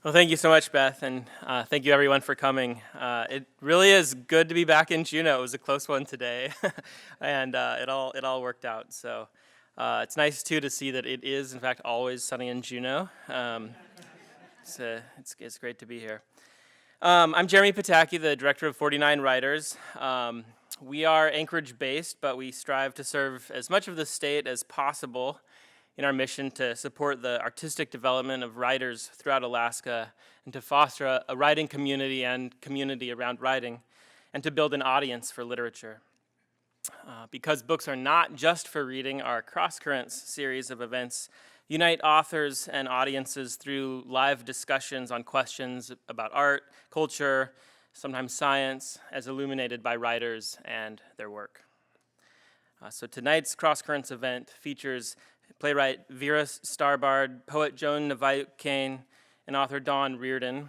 Well, thank you so much, Beth, and thank you everyone for coming. It really is good to be back in Juneau. It was a close one today, and it all worked out. So it's nice too to see that it is in fact always sunny in Juneau. It's great to be here. I'm Jeremy Pataky, the director of 49 Writers. We are Anchorage-based, but we strive to serve as much of the state as possible in our mission to support the artistic development of writers throughout Alaska and to foster a writing community and community around writing and to build an audience for literature. Because books are not just for reading, our Cross Currents series of events unite authors and audiences through live discussions on questions about art, culture, sometimes science, as illuminated by writers and their work. So tonight's Cross Currents event features playwright Vera Starbard, poet Joan Naviyuk Kane, and author Don Rearden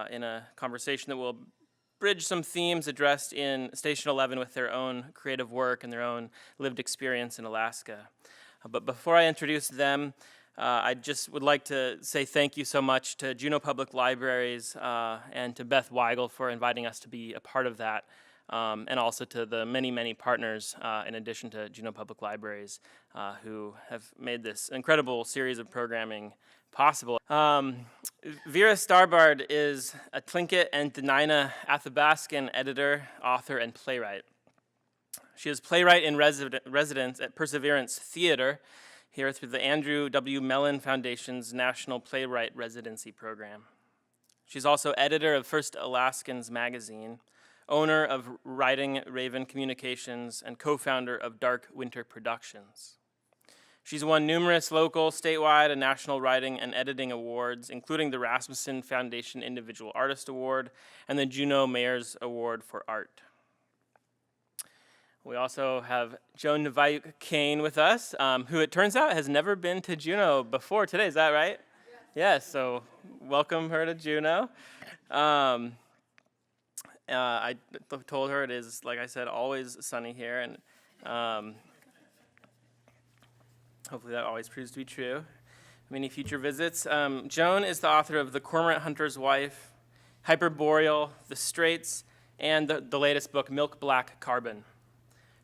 in a conversation that will bridge some themes addressed in Station 11 with their own creative work and their own lived experience in Alaska. But before I introduce them, I just would like to say thank you so much to Juneau Public Libraries and to Beth Weigel for inviting us to be a part of that. And also to the many, many partners, in addition to Juneau Public Libraries, who have made this incredible series of programming possible. Vera Starbard is a Tlingit and Dena'ina Athabascan editor, author, and playwright. She is playwright in residence at Perseverance Theater here through the Andrew W. Mellon Foundation's National Playwright Residency Program. She's also editor of First Alaskans magazine, owner of Writing Raven Communications, and co-founder of Dark Winter Productions. She's won numerous local, statewide, and national writing and editing awards, including the Rasmussen Foundation Individual Artist Award and the Juneau Mayor's Award for Art. We also have Joan Naviyuk Kane with us, who it turns out has never been to Juneau before today. Is that right? Yes, so welcome her to Juneau. I told her it is, like I said, always sunny here, and hopefully that always proves to be true. Many future visits. Joan is the author of The Cormorant Hunter's Wife, Hyperboreal, The Straits, and the latest book, Milk Black Carbon.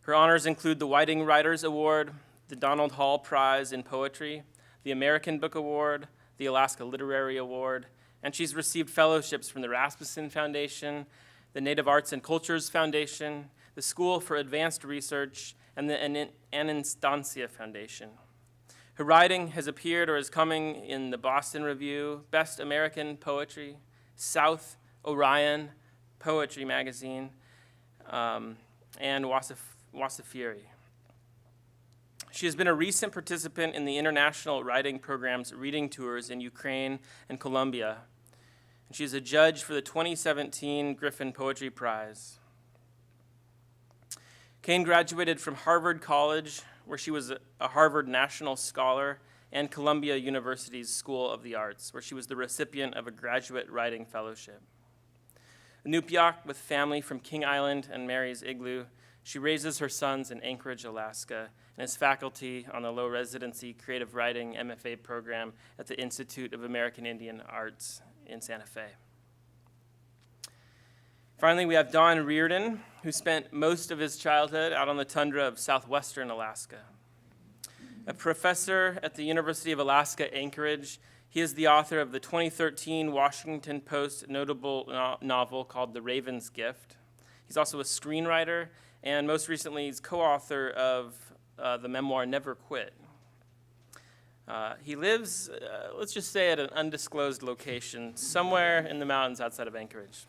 Her honors include the Whiting Writers Award, the Donald Hall Prize in Poetry, the American Book Award, the Alaska Literary Award, and she's received fellowships from the Rasmussen Foundation, the Native Arts and Cultures Foundation, the School for Advanced Research, and the Anastasia Foundation. Her writing has appeared or is coming in the Boston Review, Best American Poetry, South Orion Poetry Magazine, and Wasafiri. She has been a recent participant in the International Writing Program's reading tours in Ukraine and Colombia. She is a judge for the 2017 Griffin Poetry Prize. Kane graduated from Harvard College, where she was a Harvard National Scholar, and Columbia University's School of the Arts, where she was the recipient of a graduate writing fellowship. A Nupyak with family from King Island and Mary's Igloo, she raises her sons in Anchorage, Alaska, and is faculty on the low residency creative writing MFA program at the Institute of American Indian Arts in Santa Fe. Finally, we have Don Rearden, who spent most of his childhood out on the tundra of southwestern Alaska. A professor at the University of Alaska Anchorage, he is the author of the 2013 Washington Post notable novel called The Raven's Gift. He's also a screenwriter, and most recently he's co-author of the memoir Never Quit. He lives, let's just say, at an undisclosed location somewhere in the mountains outside of Anchorage.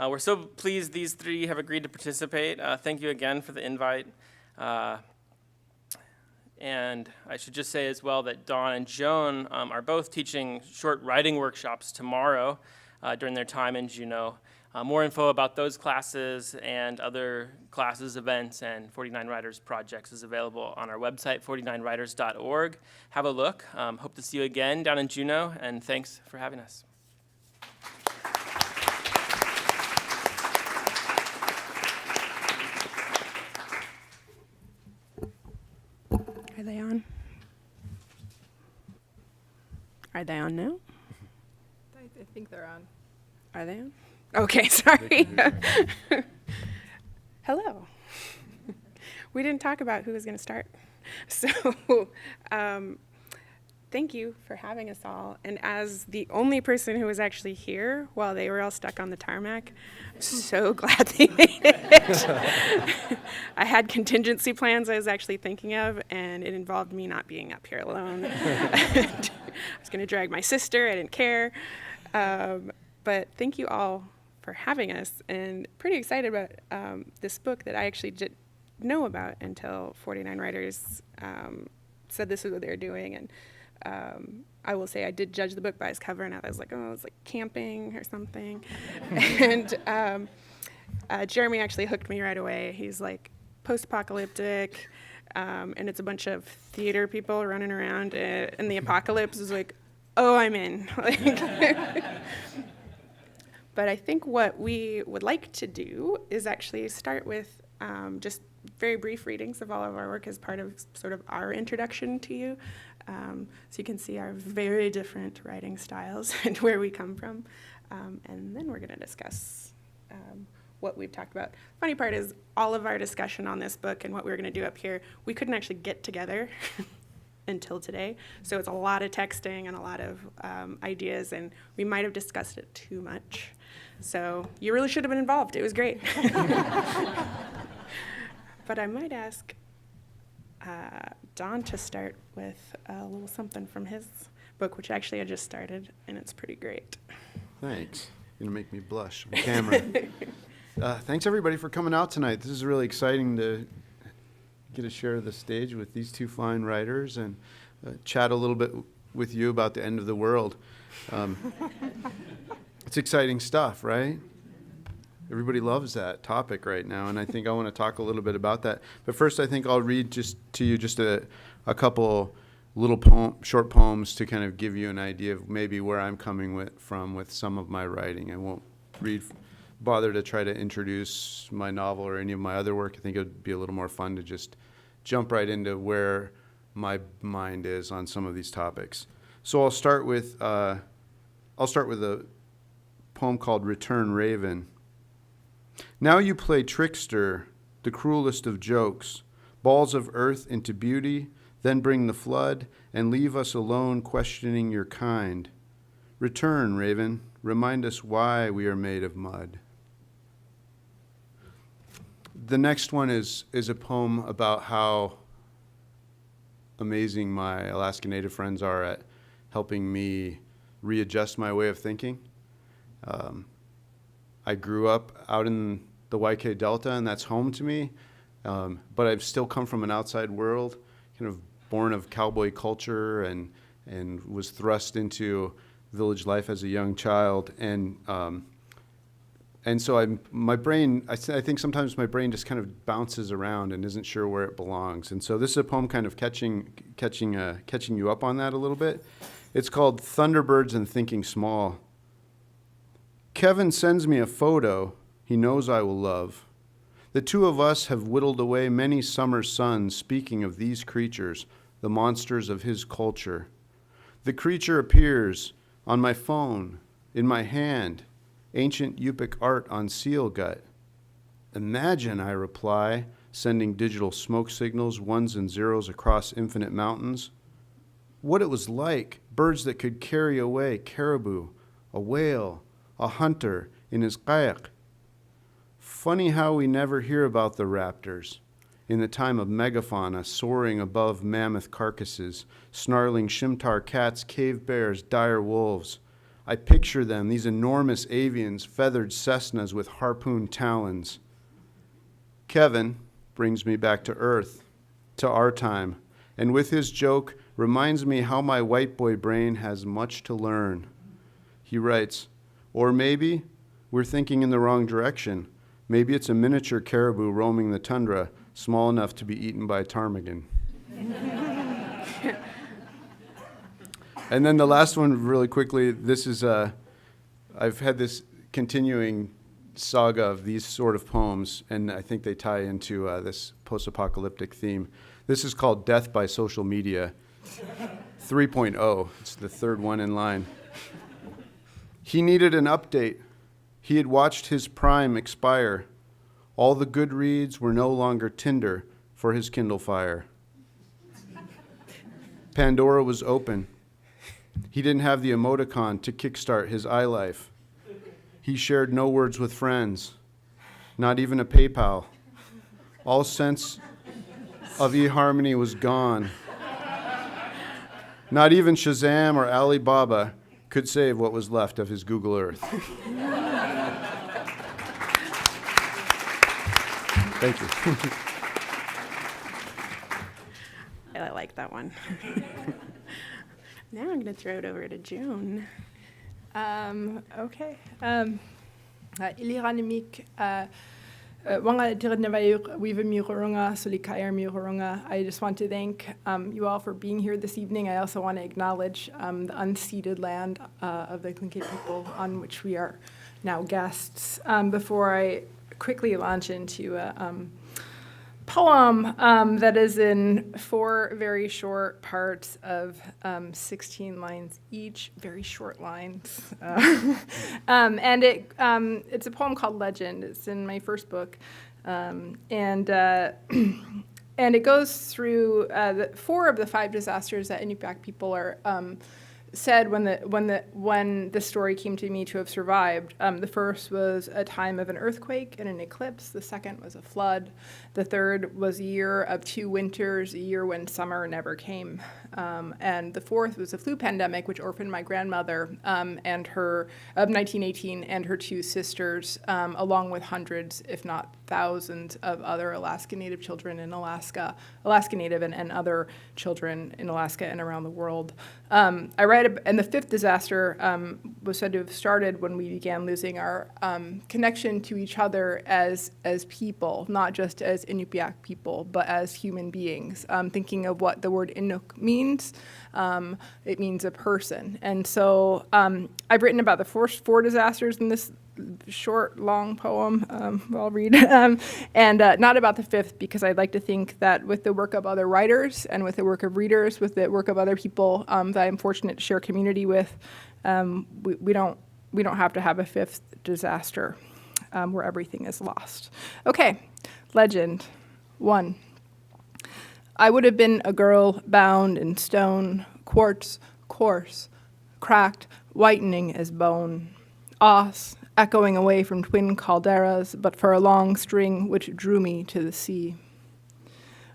We're so pleased these three have agreed to participate. Thank you again for the invite. And I should just say as well that Don and Joan are both teaching short writing workshops tomorrow during their time in Juneau. More info about those classes and other classes, events, and 49 Writers projects is available on our website, 49writers.org. Have a look. Hope to see you again down in Juneau, and thanks for having us. Are they on? Are they on now? I think they're on. Are they on? Okay, sorry. Hello. We didn't talk about who was going to start. So thank you for having us all. And as the only person who was actually here while they were all stuck on the tarmac, I'm so glad they made it. I had contingency plans I was actually thinking of, and it involved me not being up here alone. I was going to drag my sister. I didn't care. But thank you all for having us, and pretty excited about this book that I actually didn't know about until 49 Writers said this is what they were doing. And I will say I did judge the book by its cover, and I was like, oh, it's like camping or something. And Jeremy actually hooked me right away. He's like post-apocalyptic, and it's a bunch of theater people running around in the apocalypse. Is like, oh, I'm in. But I think what we would like to do is actually start with just very brief readings of all of our work as part of sort of our introduction to you. So you can see our very different writing styles and where we come from. And then we're going to discuss what we've talked about. Funny part is all of our discussion on this book and what we were going to do up here, we couldn't actually get together until today. So it's a lot of texting and a lot of ideas, and we might have discussed it too much. So you really should have been involved. It was great. But I might ask Don to start with a little something from his book, which actually I just started, and it's pretty great. Thanks. You're going to make me blush on camera. Thanks, everybody, for coming out tonight. This is really exciting to get to share the stage with these two fine writers and chat a little bit with you about the end of the world. It's exciting stuff, right? Everybody loves that topic right now, and I think I want to talk a little bit about that. But first, I think I'll read to you a couple little short poems to kind of give you an idea of maybe where I'm coming from with some of my writing. I won't bother to try to introduce my novel or any of my other work. I think it would be a little more fun to just jump right into where my mind is on some of these topics. So I'll start with a poem called Return Raven. Now you play trickster, the cruelest of jokes, balls of earth into beauty, then bring the flood, and leave us alone questioning your kind. Return, Raven, remind us why we are made of mud. The next one is a poem about how amazing my Alaska Native friends are at helping me readjust my way of thinking. I grew up out in the YK Delta, and that's home to me, but I've still come from an outside world, kind of born of cowboy culture, and was thrust into village life as a young child, and so I think sometimes my brain just kind of bounces around and isn't sure where it belongs, and so this is a poem kind of catching you up on that a little bit. It's called Thunderbirds and Thinking Small. Kevin sends me a photo he knows I will love. The two of us have whittled away many summer suns speaking of these creatures, the monsters of his culture. The creature appears on my phone, in my hand, ancient Yupik art on seal gut. Imagine, I reply, sending digital smoke signals, ones and zeros across infinite mountains. What it was like, birds that could carry away caribou, a whale, a hunter in his kayak. Funny how we never hear about the raptors. In the time of megafauna soaring above mammoth carcasses, snarling Shimtar cats, cave bears, dire wolves. I picture them, these enormous avians, feathered Cessnas with harpoon talons. Kevin brings me back to Earth, to our time, and with his joke reminds me how my white boy brain has much to learn. He writes, or maybe we're thinking in the wrong direction. Maybe it's a miniature caribou roaming the tundra, small enough to be eaten by ptarmigan. And then the last one, really quickly, this is, I've had this continuing saga of these sort of poems, and I think they tie into this post-apocalyptic theme. This is called Death by Social Media 3.0. It's the third one in line. He needed an update. He had watched his prime expire. All the good reads were no longer Tinder for his Kindle Fire. Pandora was open. He didn't have the emoticon to kickstart his iLife. He shared no words with friends, not even a PayPal. All sense of eHarmony was gone. Not even Shazam or Alibaba could save what was left of his Google Earth. Thank you. I like that one. Now I'm going to throw it over to Joan. Okay. Iliranimik wanga Naviyuk Murunga Sulikayar Murunga. I just want to thank you all for being here this evening. I also want to acknowledge the unceded land of the Tlingit people on which we are now guests. Before I quickly launch into a poem that is in 4 very short parts of 16 lines each, very short lines. And it's a poem called Legend. It's in my first book. And it goes through 4 of the 5 disasters that Inupiaq people are said when the story came to me to have survived. The first was a time of an earthquake and an eclipse. The second was a flood. The third was a year of 2 winters, a year when summer never came. And the fourth was a flu pandemic, which orphaned my grandmother and her of 1918 and her 2 sisters, along with hundreds, if not thousands, of other Alaska Native children in Alaska Native and other children in Alaska and around the world. I write, and the 5th disaster was said to have started when we began losing our connection to each other as people, not just as Inupiaq people, but as human beings. Thinking of what the word Inuk means, it means a person. And so I've written about the first 4 disasters in this short, long poem I'll read, and not about the 5th, because I'd like to think that with the work of other writers and with the work of readers, with the work of other people that I'm fortunate to share community with, we don't have to have a 5th disaster where everything is lost. Okay, Legend 1. I would have been a girl bound in stone, quartz, coarse, cracked, whitening as bone. Os, echoing away from twin calderas, but for a long string which drew me to the sea.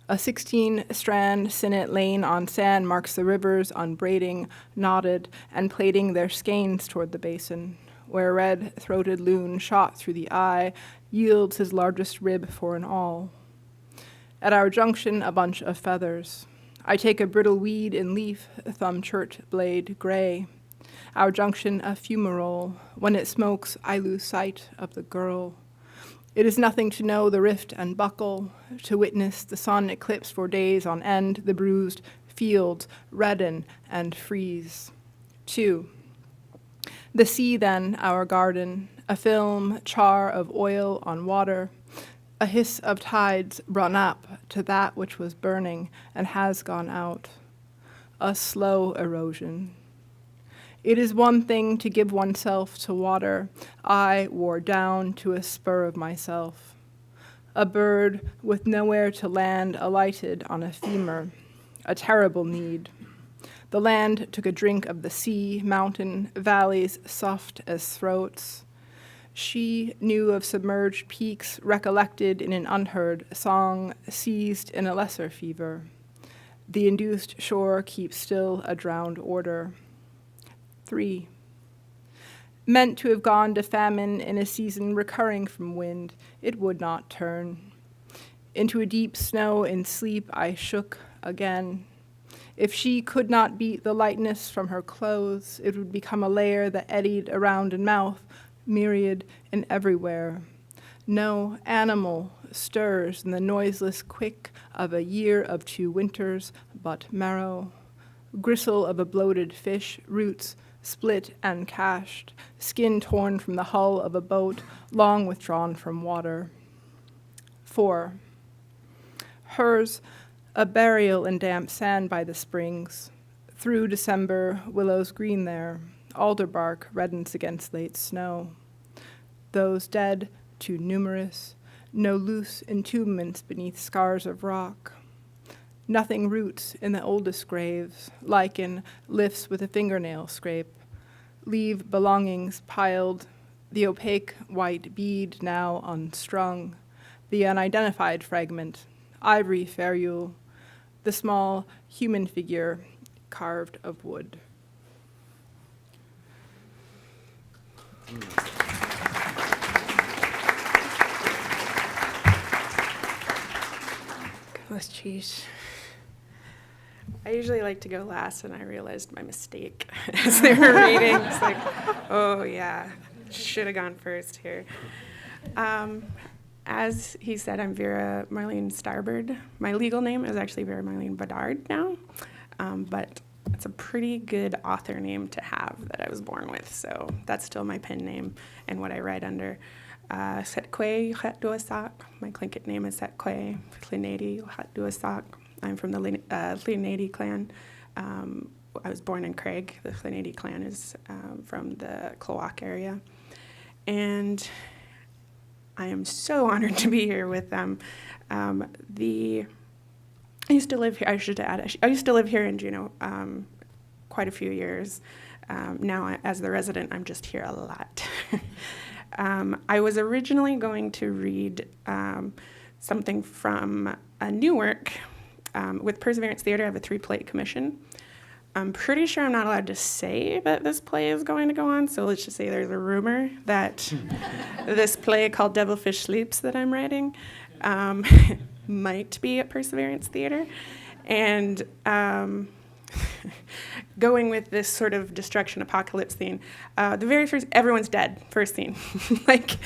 A 16-strand sinnet lane on sand marks the rivers unbraiding, knotted, and plaiting their skeins toward the basin, where a red-throated loon shot through the eye yields his largest rib for an awl. At our junction, a bunch of feathers. I take a brittle weed in leaf, thumb chert blade gray. Our junction, a fumarole. When it smokes, I lose sight of the girl. It is nothing to know the rift and buckle, to witness the sun eclipse for days on end, the bruised fields redden and freeze. 2. The sea, then, our garden, a film, char of oil on water, a hiss of tides run up to that which was burning and has gone out, a slow erosion. It is one thing to give oneself to water. I wore down to a spur of myself. A bird with nowhere to land alighted on a femur, a terrible need. The land took a drink of the sea, mountain, valleys soft as throats. She knew of submerged peaks recollected in an unheard song, seized in a lesser fever. The induced shore keeps still a drowned order. 3. Meant to have gone to famine in a season recurring from wind, it would not turn. Into a deep snow in sleep I shook again. If she could not beat the lightness from her clothes, it would become a layer that eddied around in mouth, myriad and everywhere. No animal stirs in the noiseless quick of a year of 2 winters, but marrow. Gristle of a bloated fish, roots split and cashed, skin torn from the hull of a boat long withdrawn from water. 4. Hers, a burial in damp sand by the springs. Through December, willows green there, alder bark reddens against late snow. Those dead, too numerous, no loose entombments beneath scars of rock. Nothing roots in the oldest graves, lichen lifts with a fingernail scrape. Leave belongings piled, the opaque white bead now unstrung, the unidentified fragment, ivory ferrule, the small human figure carved of wood. Gosh, geez. I usually like to go last, and I realized my mistake as they were reading. It's like, oh yeah, should have gone first here. As he said, I'm Vera Starbard. My legal name is actually Vera Marlene Bedard now, but it's a pretty good author name to have that I was born with, so that's still my pen name and what I write under. Setkwe Duasak. My Tlingit name is Setkwe Tlinadi Duasak. I'm from the Tlinadi clan. I was born in Craig. The Tlinadi clan is from the Klawak area. And I am so honored to be here with them. I used to live here, I should add, I used to live here in Juneau quite a few years. Now, as the resident, I'm just here a lot. I was originally going to read something from a new work. With Perseverance Theater, I have a 3-play commission. I'm pretty sure I'm not allowed to say that this play is going to go on, so let's just say there's a rumor that this play called Devilfish Sleeps that I'm writing might be at Perseverance Theater. And going with this sort of destruction apocalypse theme, the very first, everyone's dead, first scene. Like,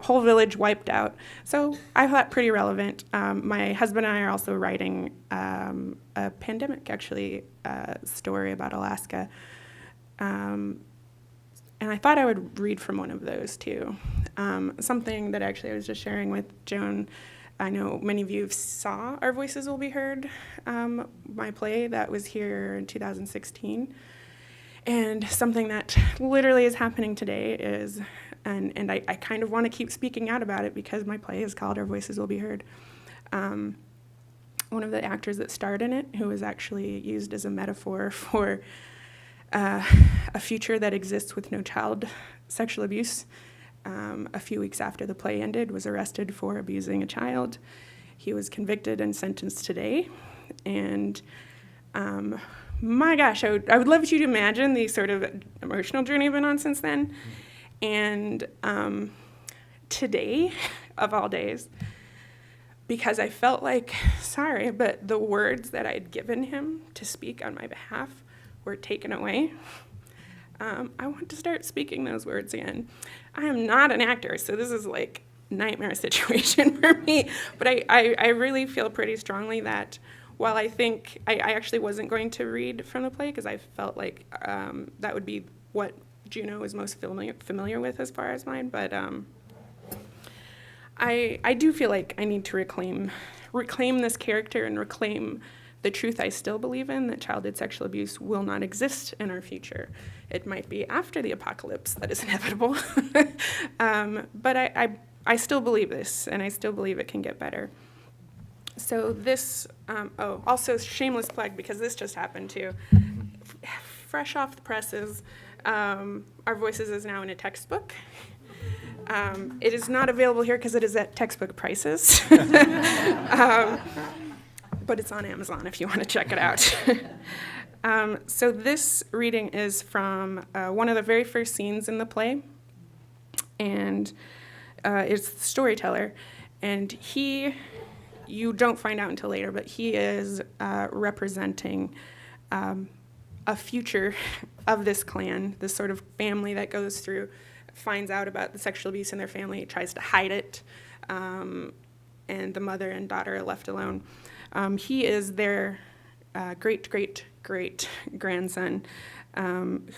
whole village wiped out. So I thought pretty relevant. My husband and I are also writing a pandemic, actually, story about Alaska. And I thought I would read from one of those, too. Something that actually I was just sharing with Joan. I know many of you saw Our Voices Will Be Heard, my play that was here in 2016. And something that literally is happening today is, and I kind of want to keep speaking out about it because my play is called Our Voices Will Be Heard. One of the actors that starred in it, who was actually used as a metaphor for a future that exists with no child sexual abuse, a few weeks after the play ended, was arrested for abusing a child. He was convicted and sentenced today. And my gosh, I would love you to imagine the sort of emotional journey I've been on since then. And today, of all days, because I felt like, sorry, but the words that I'd given him to speak on my behalf were taken away. I want to start speaking those words again. I am not an actor, so this is like nightmare situation for me. But I really feel pretty strongly that while I think I actually wasn't going to read from the play because I felt like that would be what Juneau is most familiar with as far as mine. But I do feel like I need to reclaim this character and reclaim the truth I still believe in, that childhood sexual abuse will not exist in our future. It might be after the apocalypse that is inevitable. But I still believe this, and I still believe it can get better. So this, also shameless plug, because this just happened too. Fresh off the presses, Our Voices is now in a textbook. It is not available here because it is at textbook prices. But it's on Amazon if you want to check it out. So this reading is from one of the very first scenes in the play, and it's the storyteller, and you don't find out until later, but he is representing a future of this clan, this sort of family that goes through, finds out about the sexual abuse in their family, tries to hide it, and the mother and daughter are left alone. He is their great-great-great-grandson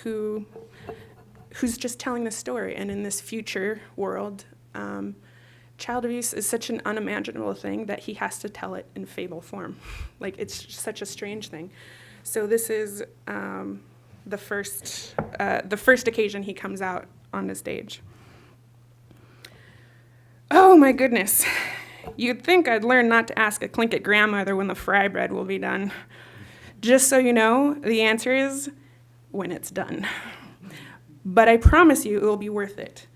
who's just telling the story. And in this future world, child abuse is such an unimaginable thing that he has to tell it in fable form. Like, it's such a strange thing. So this is the first occasion he comes out on the stage. Oh my goodness. You'd think I'd learn not to ask a Tlingit grandmother when the fry bread will be done. Just so you know, the answer is when it's done. But I promise you it will be worth it.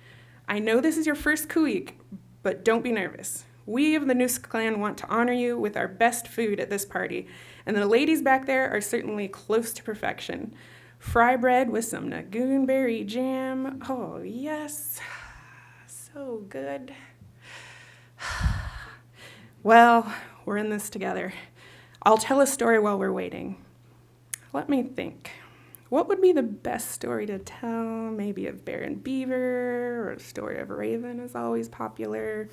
I know this is your first Kuik, but don't be nervous. We of the Noose clan want to honor you with our best food at this party, and the ladies back there are certainly close to perfection. Fry bread with some nagoonberry jam. Oh, yes. So good. Well, we're in this together. I'll tell a story while we're waiting. Let me think. What would be the best story to tell? Maybe of Bear and Beaver, or a story of Raven is always popular.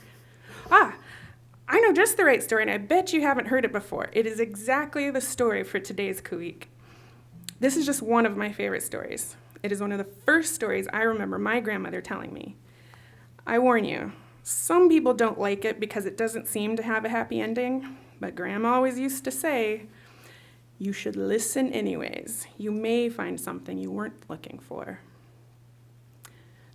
Ah, I know just the right story, and I bet you haven't heard it before. It is exactly the story for today's Kuik. This is just one of my favorite stories. It is one of the first stories I remember my grandmother telling me. I warn you, some people don't like it because it doesn't seem to have a happy ending, but Grandma always used to say, you should listen anyways. You may find something you weren't looking for.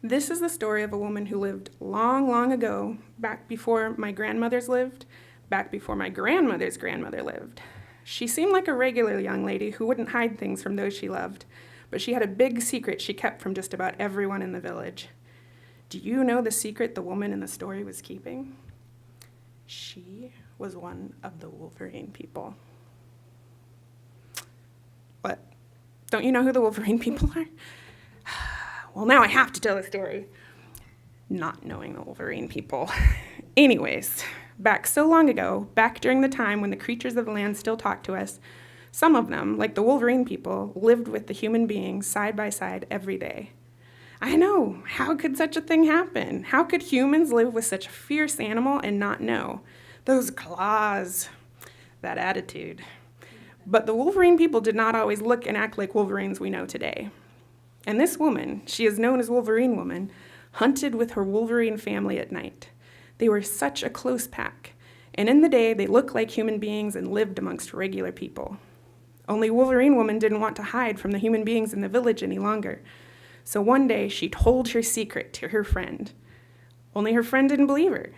This is the story of a woman who lived long, long ago, back before my grandmothers lived, back before my grandmother's grandmother lived. She seemed like a regular young lady who wouldn't hide things from those she loved, but she had a big secret she kept from just about everyone in the village. Do you know the secret the woman in the story was keeping? She was one of the Wolverine people. What? Don't you know who the Wolverine people are? Well, now I have to tell the story. Not knowing the Wolverine people. Anyways, back so long ago, back during the time when the creatures of the land still talked to us, some of them, like the Wolverine people, lived with the human beings side by side every day. I know, how could such a thing happen? How could humans live with such a fierce animal and not know? Those claws, that attitude. But the Wolverine people did not always look and act like Wolverines we know today. And this woman, she is known as Wolverine Woman, hunted with her Wolverine family at night. They were such a close pack, and in the day they looked like human beings and lived amongst regular people. Only Wolverine Woman didn't want to hide from the human beings in the village any longer. So one day she told her secret to her friend. Only her friend didn't believe her.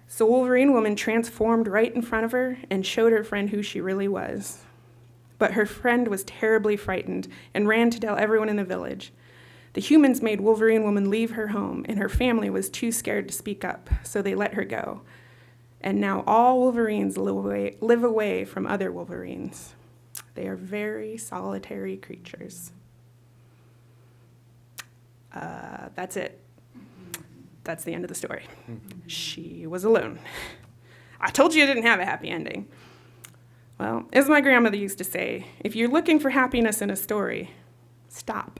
So Wolverine Woman transformed right in front of her and showed her friend who she really was. But her friend was terribly frightened and ran to tell everyone in the village. The humans made Wolverine Woman leave her home, and her family was too scared to speak up, so they let her go. And now all Wolverines live away from other Wolverines. They are very solitary creatures. That's it. That's the end of the story. She was alone. I told you it didn't have a happy ending. Well, as my grandmother used to say, if you're looking for happiness in a story, stop.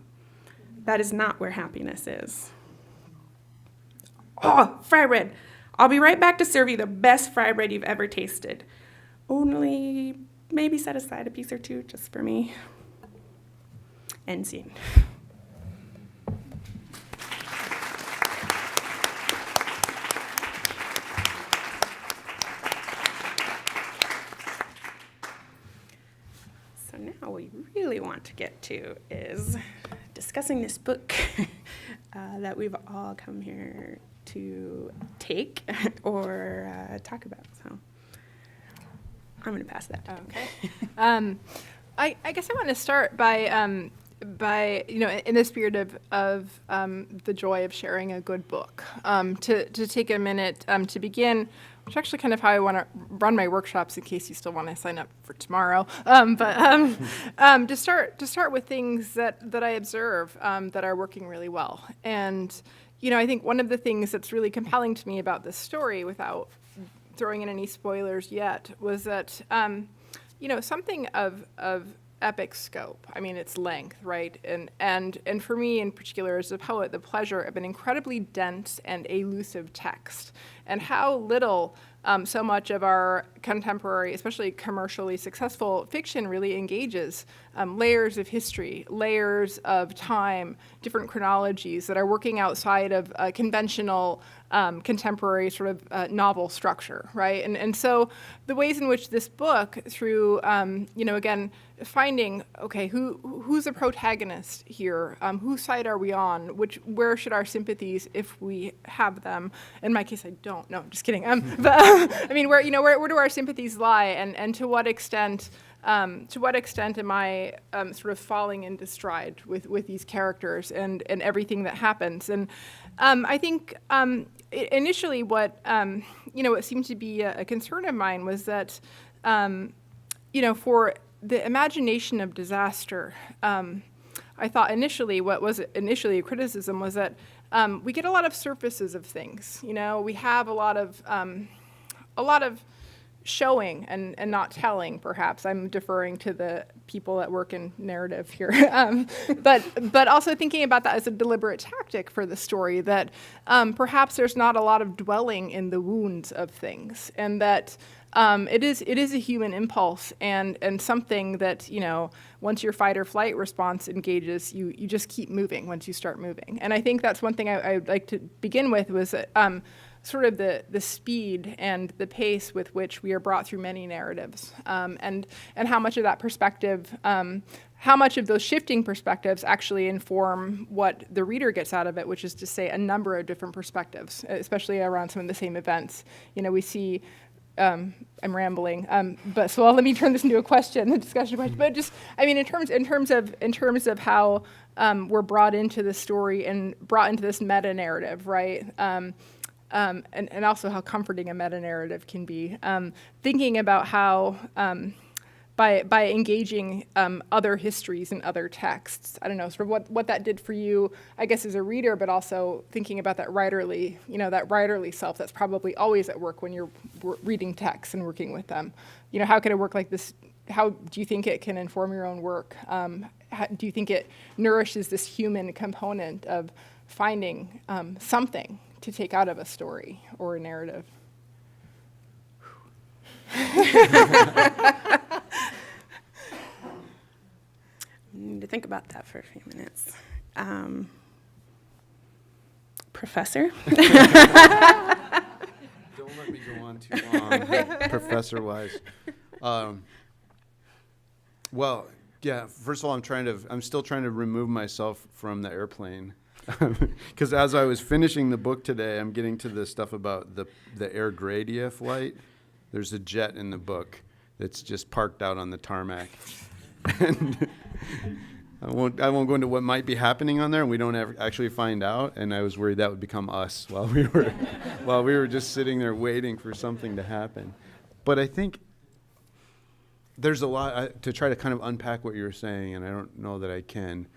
That is not where happiness is. Oh, fry bread. I'll be right back to serve you the best fry bread you've ever tasted. Only maybe set aside a piece or two just for me. End scene. So now what we really want to get to is discussing this book that we've all come here to take or talk about. So I'm going to pass that. Okay. I guess I want to start by in the spirit of the joy of sharing a good book, to take a minute to begin, which is actually kind of how I want to run my workshops in case you still want to sign up for tomorrow. To start with things that I observe that are working really well. And I think one of the things that's really compelling to me about this story, without throwing in any spoilers yet, was that something of epic scope. I mean, its length, right? And for me in particular, as a poet, the pleasure of an incredibly dense and elusive text, and how little so much of our contemporary, especially commercially successful fiction, really engages layers of history, layers of time, different chronologies that are working outside of conventional contemporary sort of novel structure, right? And so the ways in which this book, through, again, finding, okay, who's the protagonist here? Whose side are we on? Where should our sympathies, if we have them? In my case, I don't. No, I'm just kidding. But I mean, where do our sympathies lie, and to what extent am I sort of falling into stride with these characters and everything that happens? And I think initially what seemed to be a concern of mine was that for the imagination of disaster, I thought initially what was initially a criticism was that we get a lot of surfaces of things. We have a lot of showing and not telling, perhaps. I'm deferring to the people that work in narrative here. But also thinking about that as a deliberate tactic for the story, that perhaps there's not a lot of dwelling in the wounds of things, and that it is a human impulse and something that, once your fight or flight response engages, you just keep moving once you start moving. And I think that's one thing I'd like to begin with, was sort of the speed and the pace with which we are brought through many narratives, and how much of that perspective, how much of those shifting perspectives actually inform what the reader gets out of it, which is to say a number of different perspectives, especially around some of the same events. We see, I'm rambling, but so let me turn this into a question, a discussion question. But just, I mean, in terms of how we're brought into the story and brought into this meta narrative, right? And also how comforting a meta-narrative can be. Thinking about how, by engaging other histories and other texts, I don't know, sort of what that did for you, I guess, as a reader, but also thinking about that writerly self that's probably always at work when you're reading texts and working with them. How can it work like this? How do you think it can inform your own work? Do you think it nourishes this human component of finding something to take out of a story or a narrative? I need to think about that for a few minutes. Professor? Don't let me go on too long, professor-wise. Well, yeah, first of all, I'm still trying to remove myself from the airplane. Because as I was finishing the book today, I'm getting to the stuff about the Air Gradia flight. There's a jet in the book that's just parked out on the tarmac. And I won't go into what might be happening on there, and we don't ever actually find out. And I was worried that would become us while we were just sitting there waiting for something to happen. But I think there's a lot to try to kind of unpack what you were saying, and I don't know that I can.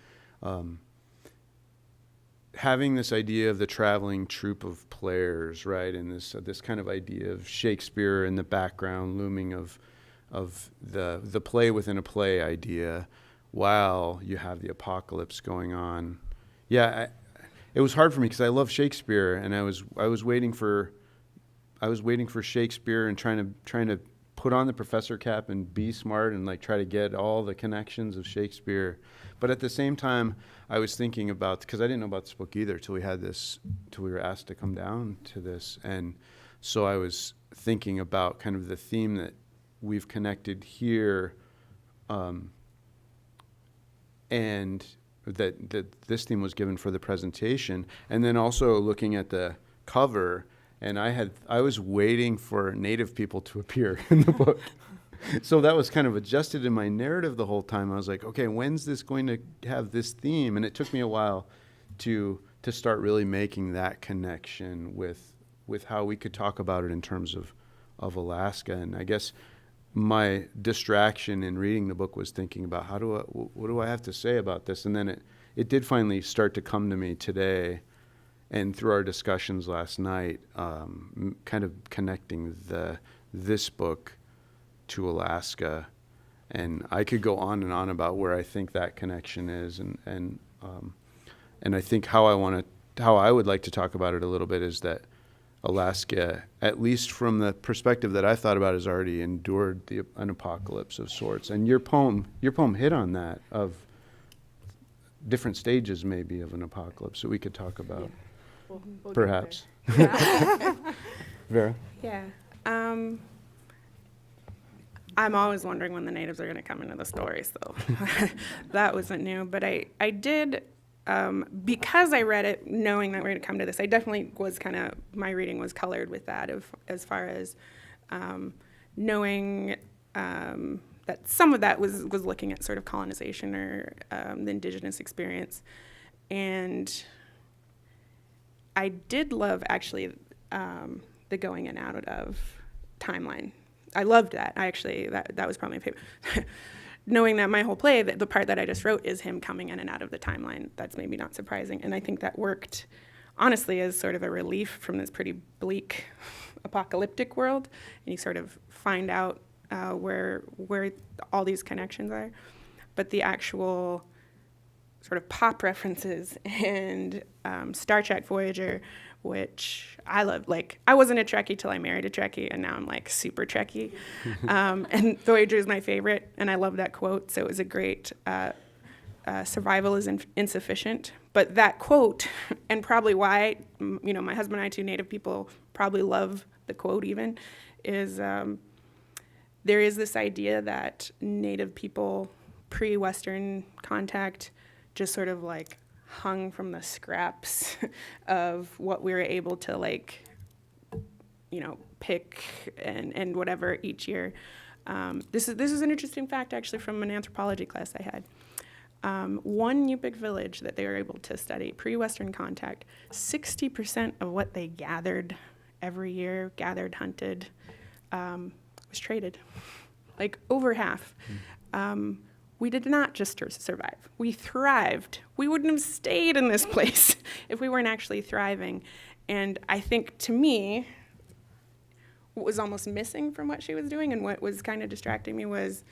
Having this idea of the traveling troupe of players, right, and this kind of idea of Shakespeare in the background looming of the play within a play idea, while you have the apocalypse going on. Yeah, it was hard for me because I love Shakespeare, and I was waiting for Shakespeare and trying to put on the professor cap and be smart and try to get all the connections of Shakespeare. But at the same time, I was thinking about, because I didn't know about this book either till we were asked to come down to this. And so I was thinking about kind of the theme that we've connected here, and that this theme was given for the presentation. And then also looking at the cover, and I was waiting for Native people to appear in the book. So that was kind of adjusted in my narrative the whole time. I was like, okay, when's this going to have this theme? And it took me a while to start really making that connection with how we could talk about it in terms of Alaska. And I guess my distraction in reading the book was thinking about what do I have to say about this? And then it did finally start to come to me today, and through our discussions last night, kind of connecting this book to Alaska, And I could go on and on about where I think that connection is, and I think how I would like to talk about it a little bit is that Alaska, at least from the perspective that I thought about, has already endured an apocalypse of sorts. And your poem hit on that, of different stages maybe of an apocalypse that we could talk about, We'll perhaps. Yeah. Vera? Yeah. I'm always wondering when the natives are going to come into the story, so that wasn't new. But I did, because I read it knowing that we're going to come to this, I definitely was my reading was colored with that, as far as knowing that some of that was looking at sort of colonization or the indigenous experience. And I did love, actually, the going in and out of timeline. I loved that. That was probably my favorite. Knowing that my whole play, the part that I just wrote, is him coming in and out of the timeline. That's maybe not surprising. And I think that worked, honestly, as sort of a relief from this pretty bleak apocalyptic world. And you sort of find out where all these connections are. But the actual sort of pop references and Star Trek Voyager, which I loved. Like, I wasn't a Trekkie till I married a Trekkie, and now I'm like super Trekkie. And Voyager is my favorite, and I love that quote. So it was a great survival is insufficient. But that quote, and probably why, my husband and I, two Native people, probably love the quote even, is there is this idea that Native people pre-Western contact just sort of like hung from the scraps of what we were able to pick and whatever each year. This is an interesting fact, actually, from an anthropology class I had. One Yupik village that they were able to study, pre-Western contact, 60% of what they gathered every year, hunted, was traded. Like over half. We did not just survive. We thrived. We wouldn't have stayed in this place if we weren't actually thriving. And I think, to me, what was almost missing from what she was doing and what was kind of distracting me was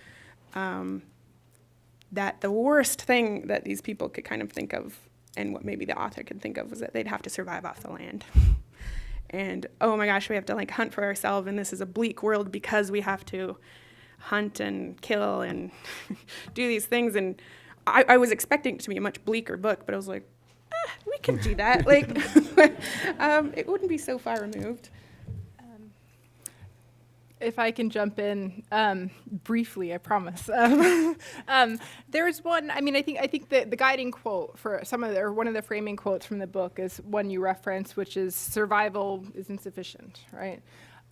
that the worst thing that these people could kind of think of, and what maybe the author could think of, was that they'd have to survive off the land. And, oh my gosh, we have to hunt for ourselves, and this is a bleak world because we have to hunt and kill and do these things. And I was expecting it to be a much bleaker book, but I was like, we could do that. It wouldn't be so far removed. If I can jump in briefly, I promise. There's one. I think the guiding quote for one of the framing quotes from the book is one you reference, which is "Survival is insufficient." Right.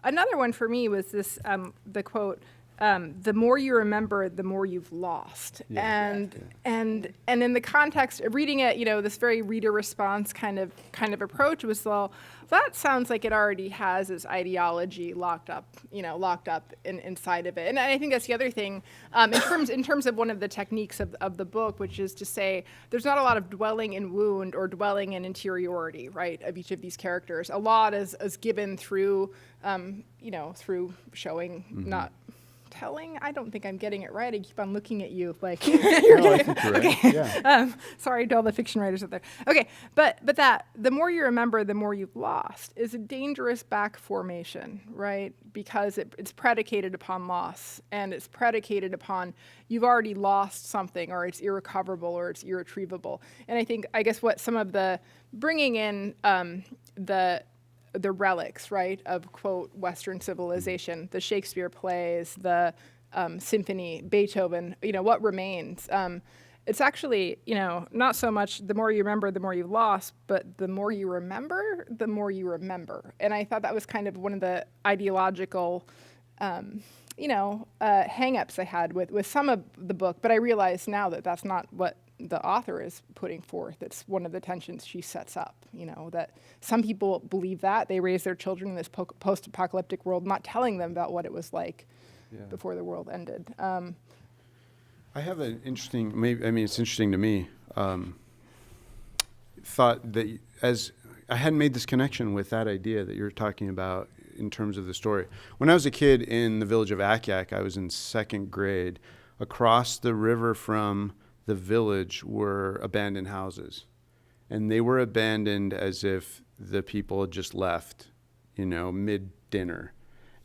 Another one for me was this: the quote, "The more you remember, the more you've lost." Yeah. And in the context of reading it, this very reader response kind of approach was, well, that sounds like it already has this ideology locked up inside of it. And I think that's the other thing, in terms of one of the techniques of the book, which is to say there's not a lot of dwelling in wound or dwelling in interiority, right, of each of these characters. A lot is given through, through showing, not telling. I don't think I'm getting it right. I keep on looking at you like No, I think you're right. Okay. Yeah. Sorry to all the fiction writers out there. Okay, but that the more you remember, the more you've lost is a dangerous back formation, right? Because it's predicated upon loss, and it's predicated upon you've already lost something, or it's irrecoverable, or it's irretrievable. And I guess what some of the bringing in the relics, right, of, quote, Western civilization, the Shakespeare plays, the symphony, Beethoven, what remains. It's actually, not so much the more you remember, the more you lost, but the more you remember, the more you remember. And I thought that was kind of one of the ideological, hang-ups I had with some of the book. But I realize now that that's not what the author is putting forth. It's one of the tensions she sets up, that some people believe that. They raise their children in this post-apocalyptic world, not telling them about what it was like before the world ended. I have an interesting, it's interesting to me, thought that as I hadn't made this connection with that idea that you're talking about in terms of the story. When I was a kid in the village of Akyak, I was in second grade. across the river from the village were abandoned houses. And they were abandoned as if the people had just left, mid-dinner.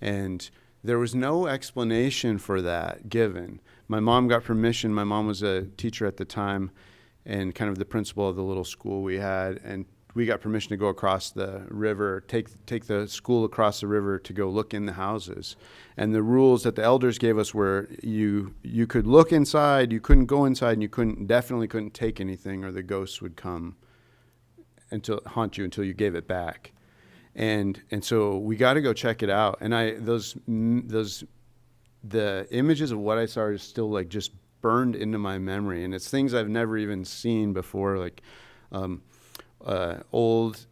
And there was no explanation for that given. My mom got permission. My mom was a teacher at the time and kind of the principal of the little school we had. And we got permission to go across the river, take the school across the river to go look in the houses. And the rules that the elders gave us were you could look inside, you couldn't go inside, and you definitely couldn't take anything, or the ghosts would come haunt you until you gave it back. And so we got to go check it out. And the images of what I saw are still like just burned into my memory. And it's things I've never even seen before, like old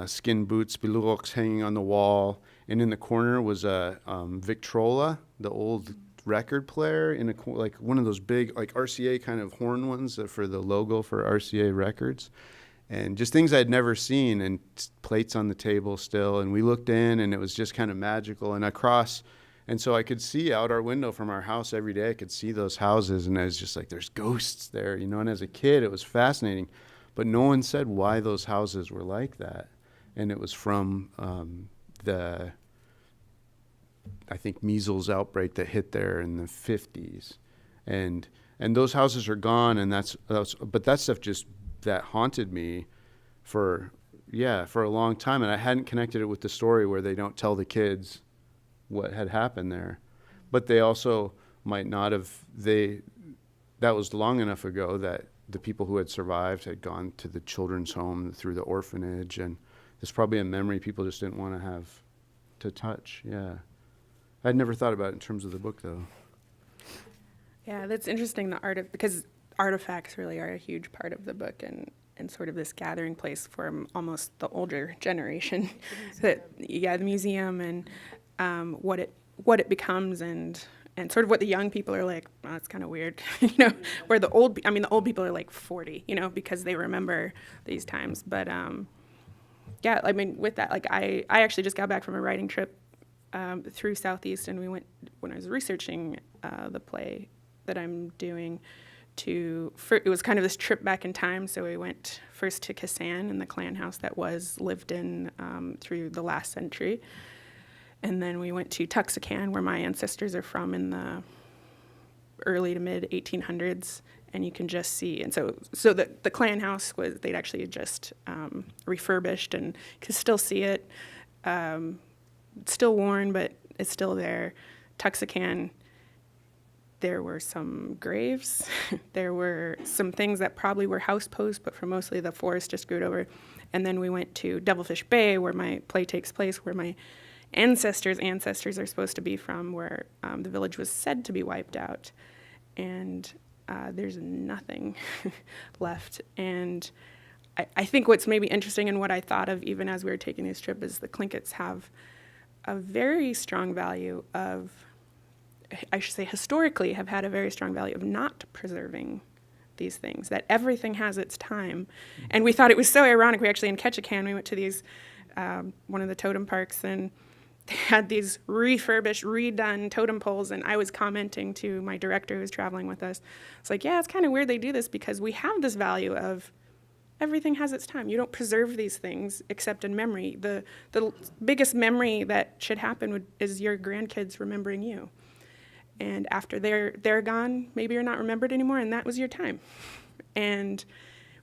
skin boots, biluroks hanging on the wall. And in the corner was a Victrola, the old record player, in like one of those big like RCA kind of horn ones for the logo for RCA Records. And just things I'd never seen, and plates on the table still. And we looked in, and it was just kind of magical. And so I could see out our window from our house every day. I could see those houses, and I was just like, there's ghosts there, And as a kid, it was fascinating. But no one said why those houses were like that. And it was from I think, measles outbreak that hit there in the 50s. And those houses are gone, but that stuff just that haunted me for a long time. And I hadn't connected it with the story where they don't tell the kids what had happened there. But they also might not have, that was long enough ago that the people who had survived had gone to the children's home through the orphanage. And there's probably a memory people just didn't want to have to touch. Yeah. I'd never thought about it in terms of the book, though. Yeah, that's interesting, because artifacts really are a huge part of the book, and sort of this gathering place for almost the older generation. The museum and what it becomes, and sort of what the young people are like, oh, it's kind of weird, where the old people are like 40, because they remember these times. But with that, like I actually just got back from a writing trip through Southeast, and we went, when I was researching the play that I'm doing, it was kind of this trip back in time. So we went first to Kasan, and the clan house that was lived in through the last century. And then we went to Tuxacan, where my ancestors are from, in the early to mid 1800s. And you can just see, and so the clan house they'd actually just refurbished, and you can still see it. It's still worn, but it's still there. Tuxacan, there were some graves. There were some things that probably were house posts, but for mostly the forest just screwed over. And then we went to Devilfish Bay, where my play takes place, where my ancestors are supposed to be from, where the village was said to be wiped out. And there's nothing left. And I think what's maybe interesting, and what I thought of even as we were taking this trip, is the Tlinkits have a very strong value of, I should say historically, have had a very strong value of not preserving these things, that everything has its time. And we thought it was so ironic. We actually, in Ketchikan, we went to these, one of the totem parks, and they had these refurbished, redone totem poles, and I was commenting to my director who was traveling with us. It's like, yeah, it's kind of weird they do this, because we have this value of everything has its time. You don't preserve these things except in memory. The biggest memory that should happen is your grandkids remembering you. And after they're gone, maybe you're not remembered anymore, and that was your time. And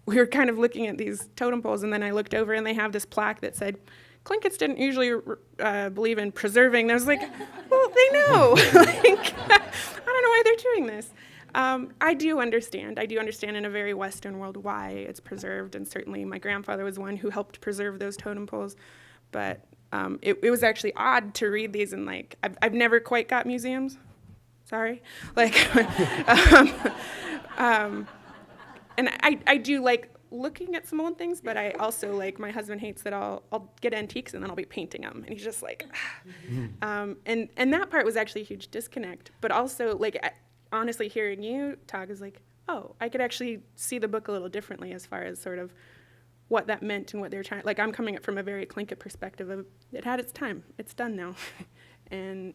we were kind of looking at these totem poles, and then I looked over, and they have this plaque that said, Tlinkits didn't usually believe in preserving. And I was like, well, they know. I don't know why they're doing this. I do understand in a very Western world why it's preserved, and certainly my grandfather was one who helped preserve those totem poles. But it was actually odd to read these, and like I've never quite got museums. Sorry, and I do like looking at some old things, but I also, like, my husband hates that I'll get antiques and then I'll be painting them, and he's just like, and that part was actually a huge disconnect. But also, like, honestly, hearing you talk is like, oh, I could actually see the book a little differently as far as sort of what that meant and what they were trying. Like, I'm coming up from a very Tlingit perspective of it had its time, it's done now, and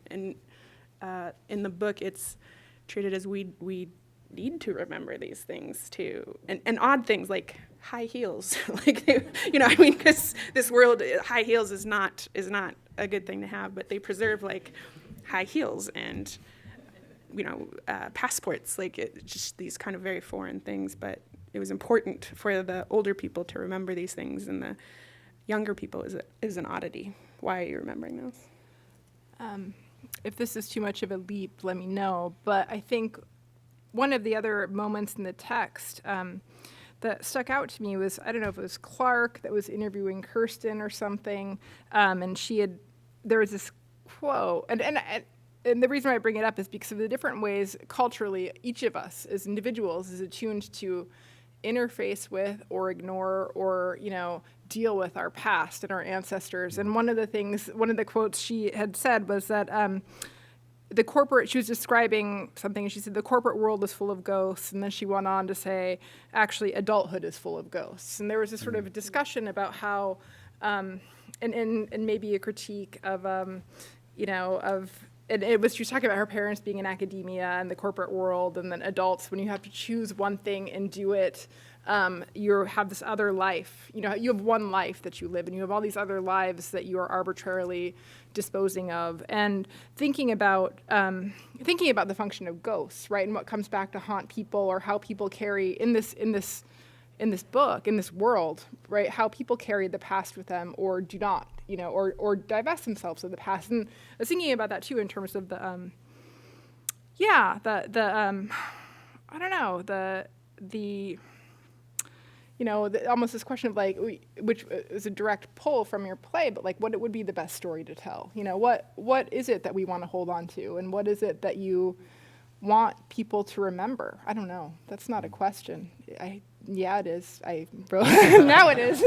in the book, it's treated as we need to remember these things too, and odd things like high heels, like because this world, high heels is not a good thing to have, but they preserve like high heels and passports, like just these kind of very foreign things, but it was important for the older people to remember these things, and the younger people is an oddity. Why are you remembering those? If this is too much of a leap, let me know. But I think one of the other moments in the text that stuck out to me was, I don't know if it was Clark that was interviewing Kirsten or something, and there was this quote, and the reason why I bring it up is because of the different ways culturally each of us as individuals is attuned to interface with or ignore or deal with our past and our ancestors. And one of the quotes she had said was that she was describing something, and she said the corporate world is full of ghosts, and then she went on to say actually adulthood is full of ghosts. And there was this sort of discussion about how and maybe a critique of and she was talking about her parents being in academia and the corporate world, and then adults, when you have to choose one thing and do it, you have this other life. You have one life that you live, and you have all these other lives that you are arbitrarily disposing of. And thinking about the function of ghosts, right, and what comes back to haunt people, or how people carry in this book, in this world, right, how people carry the past with them or do not, or divest themselves of the past. And I was thinking about that too in terms of I don't know, almost this question of like, which is a direct pull from your play, but like what would be the best story to tell? What is it that we want to hold on to, and what is it that you want people to remember? I don't know. That's not a question. Yeah, it is. Now it is.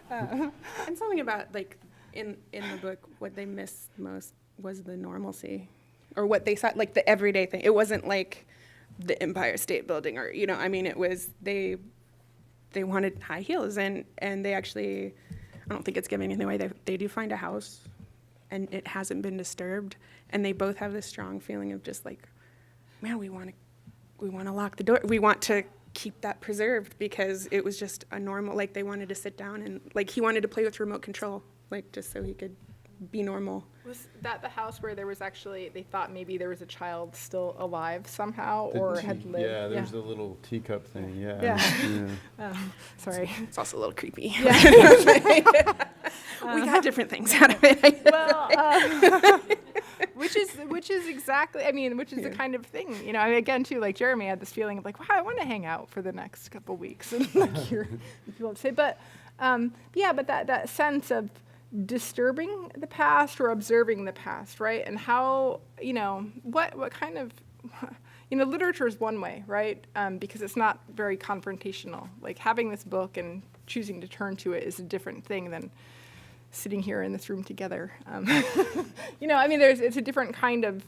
And something about like in the book, what they missed most was the normalcy, or what they saw, like the everyday thing. It wasn't like the Empire State Building, or it was they wanted high heels, and they actually, I don't think it's giving anything away. They do find a house, and it hasn't been disturbed, and they both have this strong feeling of just like, man, we want to lock the door. We want to keep that preserved because it was just a normal, like they wanted to sit down and like he wanted to play with remote control, like just so he could be normal. Was that the house where there was actually, they thought maybe there was a child still alive somehow or had lived? Yeah, there's the little teacup thing, yeah. Yeah. Sorry. It's also a little creepy. Yeah. We got different things out of it. Well, which is exactly, which is the kind of thing, again, too, like Jeremy had this feeling of like, wow, I want to hang out for the next couple weeks and like hear people say, but that sense of disturbing the past or observing the past, right? And how, what kind of, literature is one way, right? Because it's not very confrontational. Like having this book and choosing to turn to it is a different thing than sitting here in this room together. It's a different kind of,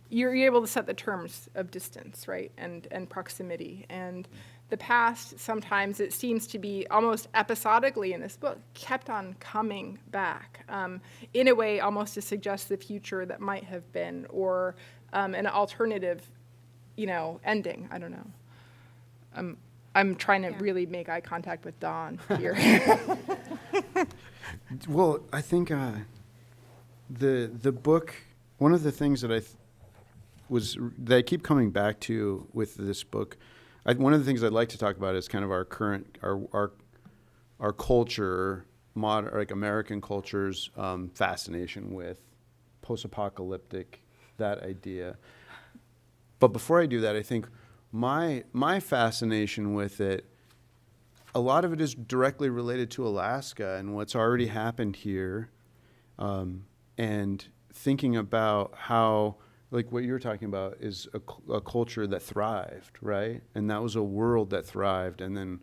you're able to set the terms of distance, right? And proximity. And the past, sometimes it seems to be almost episodically in this book, kept on coming back in a way almost to suggest the future that might have been, or an alternative, ending. I don't know. I'm trying to really make eye contact with Don here. Well, I think the book, one of the things that I keep coming back to with this book, one of the things I'd like to talk about is kind of our current, our culture, modern, like American culture's fascination with post-apocalyptic, that idea. But before I do that, I think my fascination with it, a lot of it is directly related to Alaska and what's already happened here, and thinking about how, like what you were talking about, is a culture that thrived, right? And that was a world that thrived, and then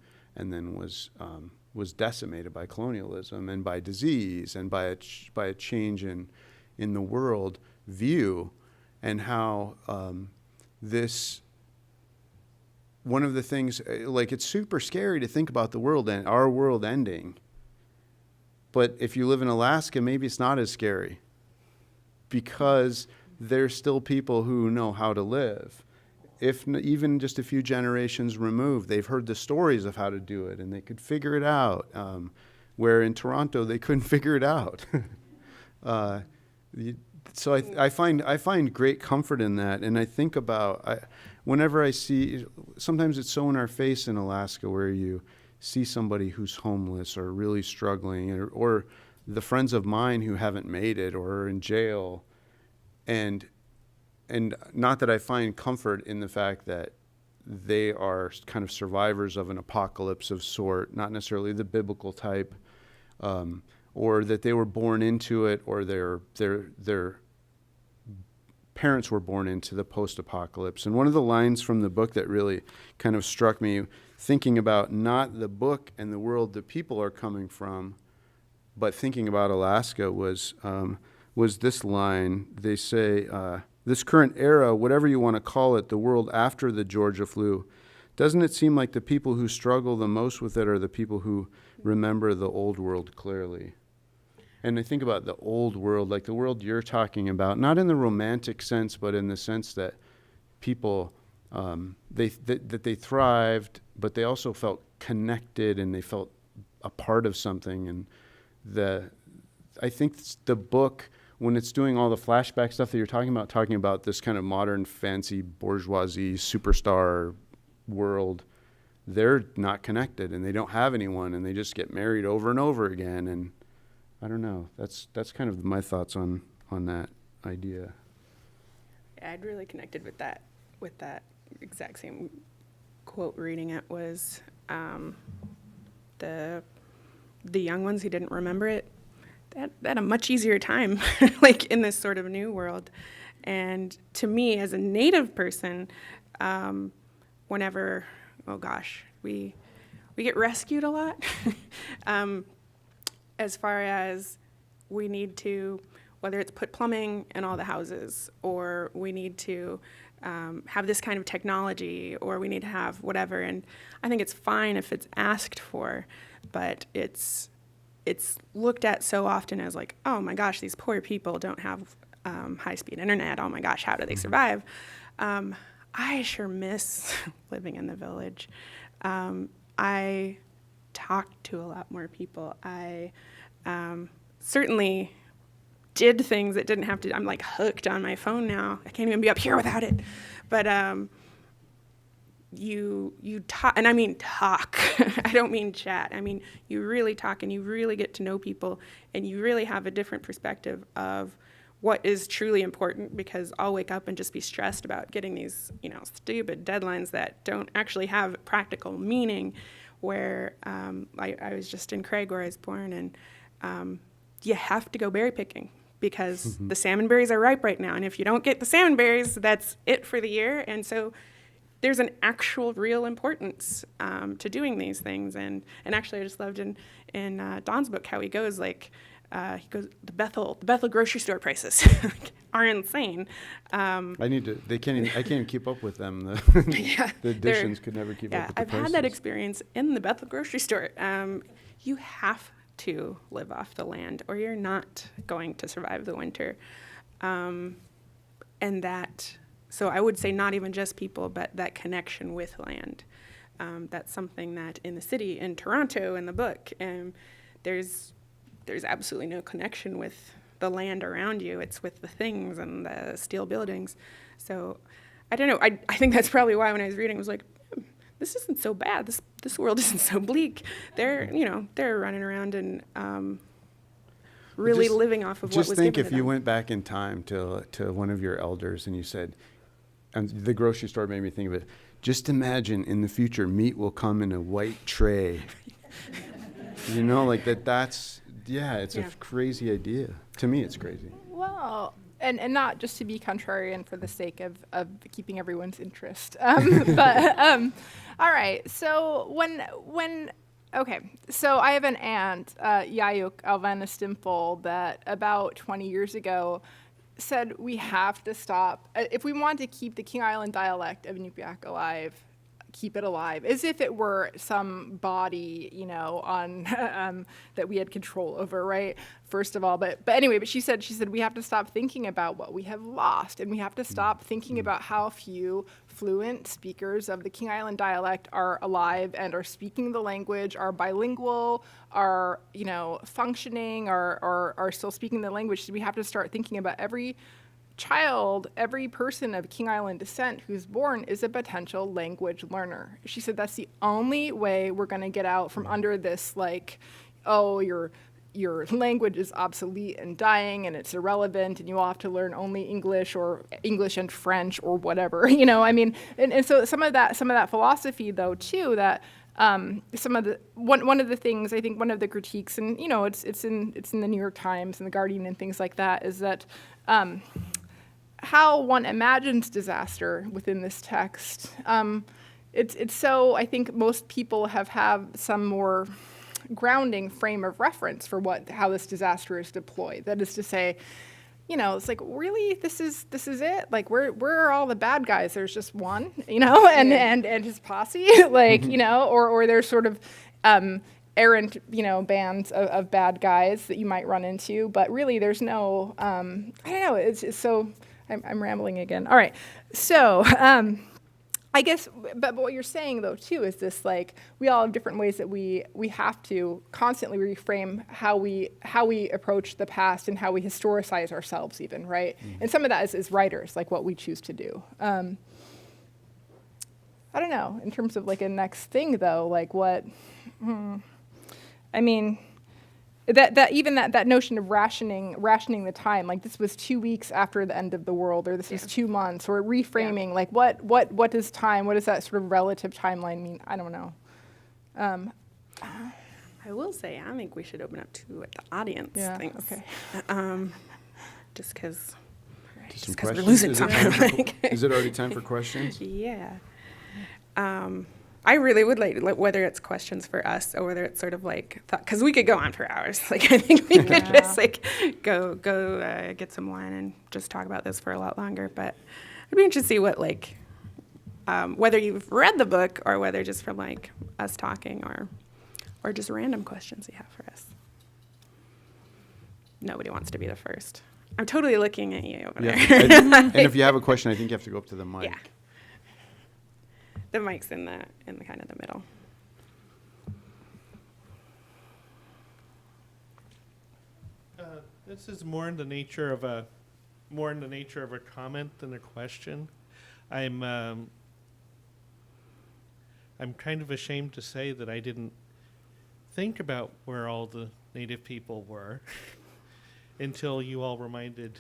was decimated by colonialism and by disease and by a change in the world view, and how this. One of the things, like, it's super scary to think about the world and our world ending. But if you live in Alaska, maybe it's not as scary, because there's still people who know how to live. Even just a few generations removed, they've heard the stories of how to do it, and they could figure it out, where in Toronto they couldn't figure it out. So I find great comfort in that, and I think about whenever I see, sometimes it's so in our face in Alaska where you see somebody who's homeless or really struggling, or the friends of mine who haven't made it or are in jail, and not that I find comfort in the fact that they are kind of survivors of an apocalypse of sort, not necessarily the biblical type, or that they were born into it, or their parents were born into the post-apocalypse. And one of the lines from the book that really kind of struck me, thinking about not the book and the world that people are coming from, but thinking about Alaska, was this line. They say, this current era, whatever you want to call it, the world after the Georgia flu, doesn't it seem like the people who struggle the most with it are the people who remember the old world clearly? And I think about the old world, like the world you're talking about, not in the romantic sense, but in the sense that people, that they thrived, but they also felt connected and they felt a part of something. And I think the book, when it's doing all the flashback stuff that you're talking about this kind of modern, fancy, bourgeoisie, superstar world, they're not connected and they don't have anyone and they just get married over and over again. And I don't know. That's kind of my thoughts on that idea. Yeah, I'd really connected with that exact same quote reading it. Was the young ones who didn't remember it, they had a much easier time like in this sort of new world. And to me, as a Native person, whenever, we get rescued a lot. As far as we need to, whether it's put plumbing in all the houses, or we need to have this kind of technology, or we need to have whatever. And I think it's fine if it's asked for, but it's looked at so often as like, oh my gosh, these poor people don't have high-speed internet. Oh my gosh, how do they survive? I sure miss living in the village. I talked to a lot more people. I certainly did things that didn't have to. I'm like hooked on my phone now. I can't even be up here without it. But you talk, and I mean talk. I don't mean chat. I mean you really talk, and you really get to know people, and you really have a different perspective of what is truly important, because I'll wake up and just be stressed about getting these, stupid deadlines that don't actually have practical meaning. Where I was just in Craig, where I was born, and you have to go berry picking because the salmon berries are ripe right now. And if you don't get the salmon berries, that's it for the year. And so there's an actual real importance to doing these things. And actually, I just loved in Don's book how he goes the Bethel grocery store prices are insane. I can't keep up with them. The additions could never keep up with the I've prices. had that experience in the Bethel grocery store. You have to live off the land, or you're not going to survive the winter. So I would say not even just people, but that connection with land. That's something that in the city, in Toronto, in the book, there's absolutely no connection with the land around you. It's with the things and the steel buildings. So I don't know. I think that's probably why when I was reading, I was like, this isn't so bad. This world isn't so bleak. They're running around and really living off of what was given to them. Just think if you went back in time to one of your elders and you said, and the grocery store made me think of it, just imagine in the future meat will come in a white tray. That's... Yeah, it's a crazy idea. To me, it's crazy. Well, and not just to be contrarian for the sake of keeping everyone's interest. All right. So so I have an aunt, Yayuk Alvana Stimple, that about 20 years ago said we have to stop. If we want to keep the King Island dialect of Inupiaq alive, keep it alive, as if it were some body, on that we had control over, right? First of all, but anyway, she said we have to stop thinking about what we have lost, and we have to stop thinking about how few fluent speakers of the King Island dialect are alive and are speaking the language, are bilingual, are functioning, are still speaking the language. So we have to start thinking about every child, every person of King Island descent who's born is a potential language learner. She said that's the only way we're going to get out from under this, like, oh, your language is obsolete and dying and it's irrelevant and you all have to learn only English or English and French or whatever, and so some of that philosophy, though, too, that one of the things, I think one of the critiques, and it's in the New York Times and the Guardian and things like that, is that how one imagines disaster within this text. It's so, I think most people have some more grounding frame of reference for how this disaster is deployed. That is to say, it's like, really, this is it? Like, where are all the bad guys? There's just one, and his posse, like, or there's sort of errant, bands of bad guys that you might run into, but really there's no, I don't know, it's so, I'm rambling again. All right, so I guess, but what you're saying, though, too, is this, like, we all have different ways that we have to constantly reframe how we approach the past and how we historicize ourselves even, right? And some of that is writers, like what we choose to do. I don't know, in terms of, like, a next thing, though, like what, I mean, that notion of rationing the time, like this was 2 weeks after the end of the world, or this was 2 months, or reframing, like what does time, what does that sort of relative timeline mean? I don't know. I will say, I think we should open up to what the audience thinks. Okay. Just because we're losing time. Is it already time for questions? Yeah. I really would like, whether it's questions for us or whether it's sort of like, because we could go on for hours. Like, I think we could just like go get some wine and just talk about this for a lot longer. But I'd be interested to see what, like, whether you've read the book or whether just from like us talking or just random questions you have for us. Nobody wants to be the first. I'm totally looking at you over there. And if you have a question, I think you have to go up to the mic. Yeah. The mic's in the kind of the middle. This is more in the nature of a comment than a question. I'm kind of ashamed to say that I didn't think about where all the Native people were until you all reminded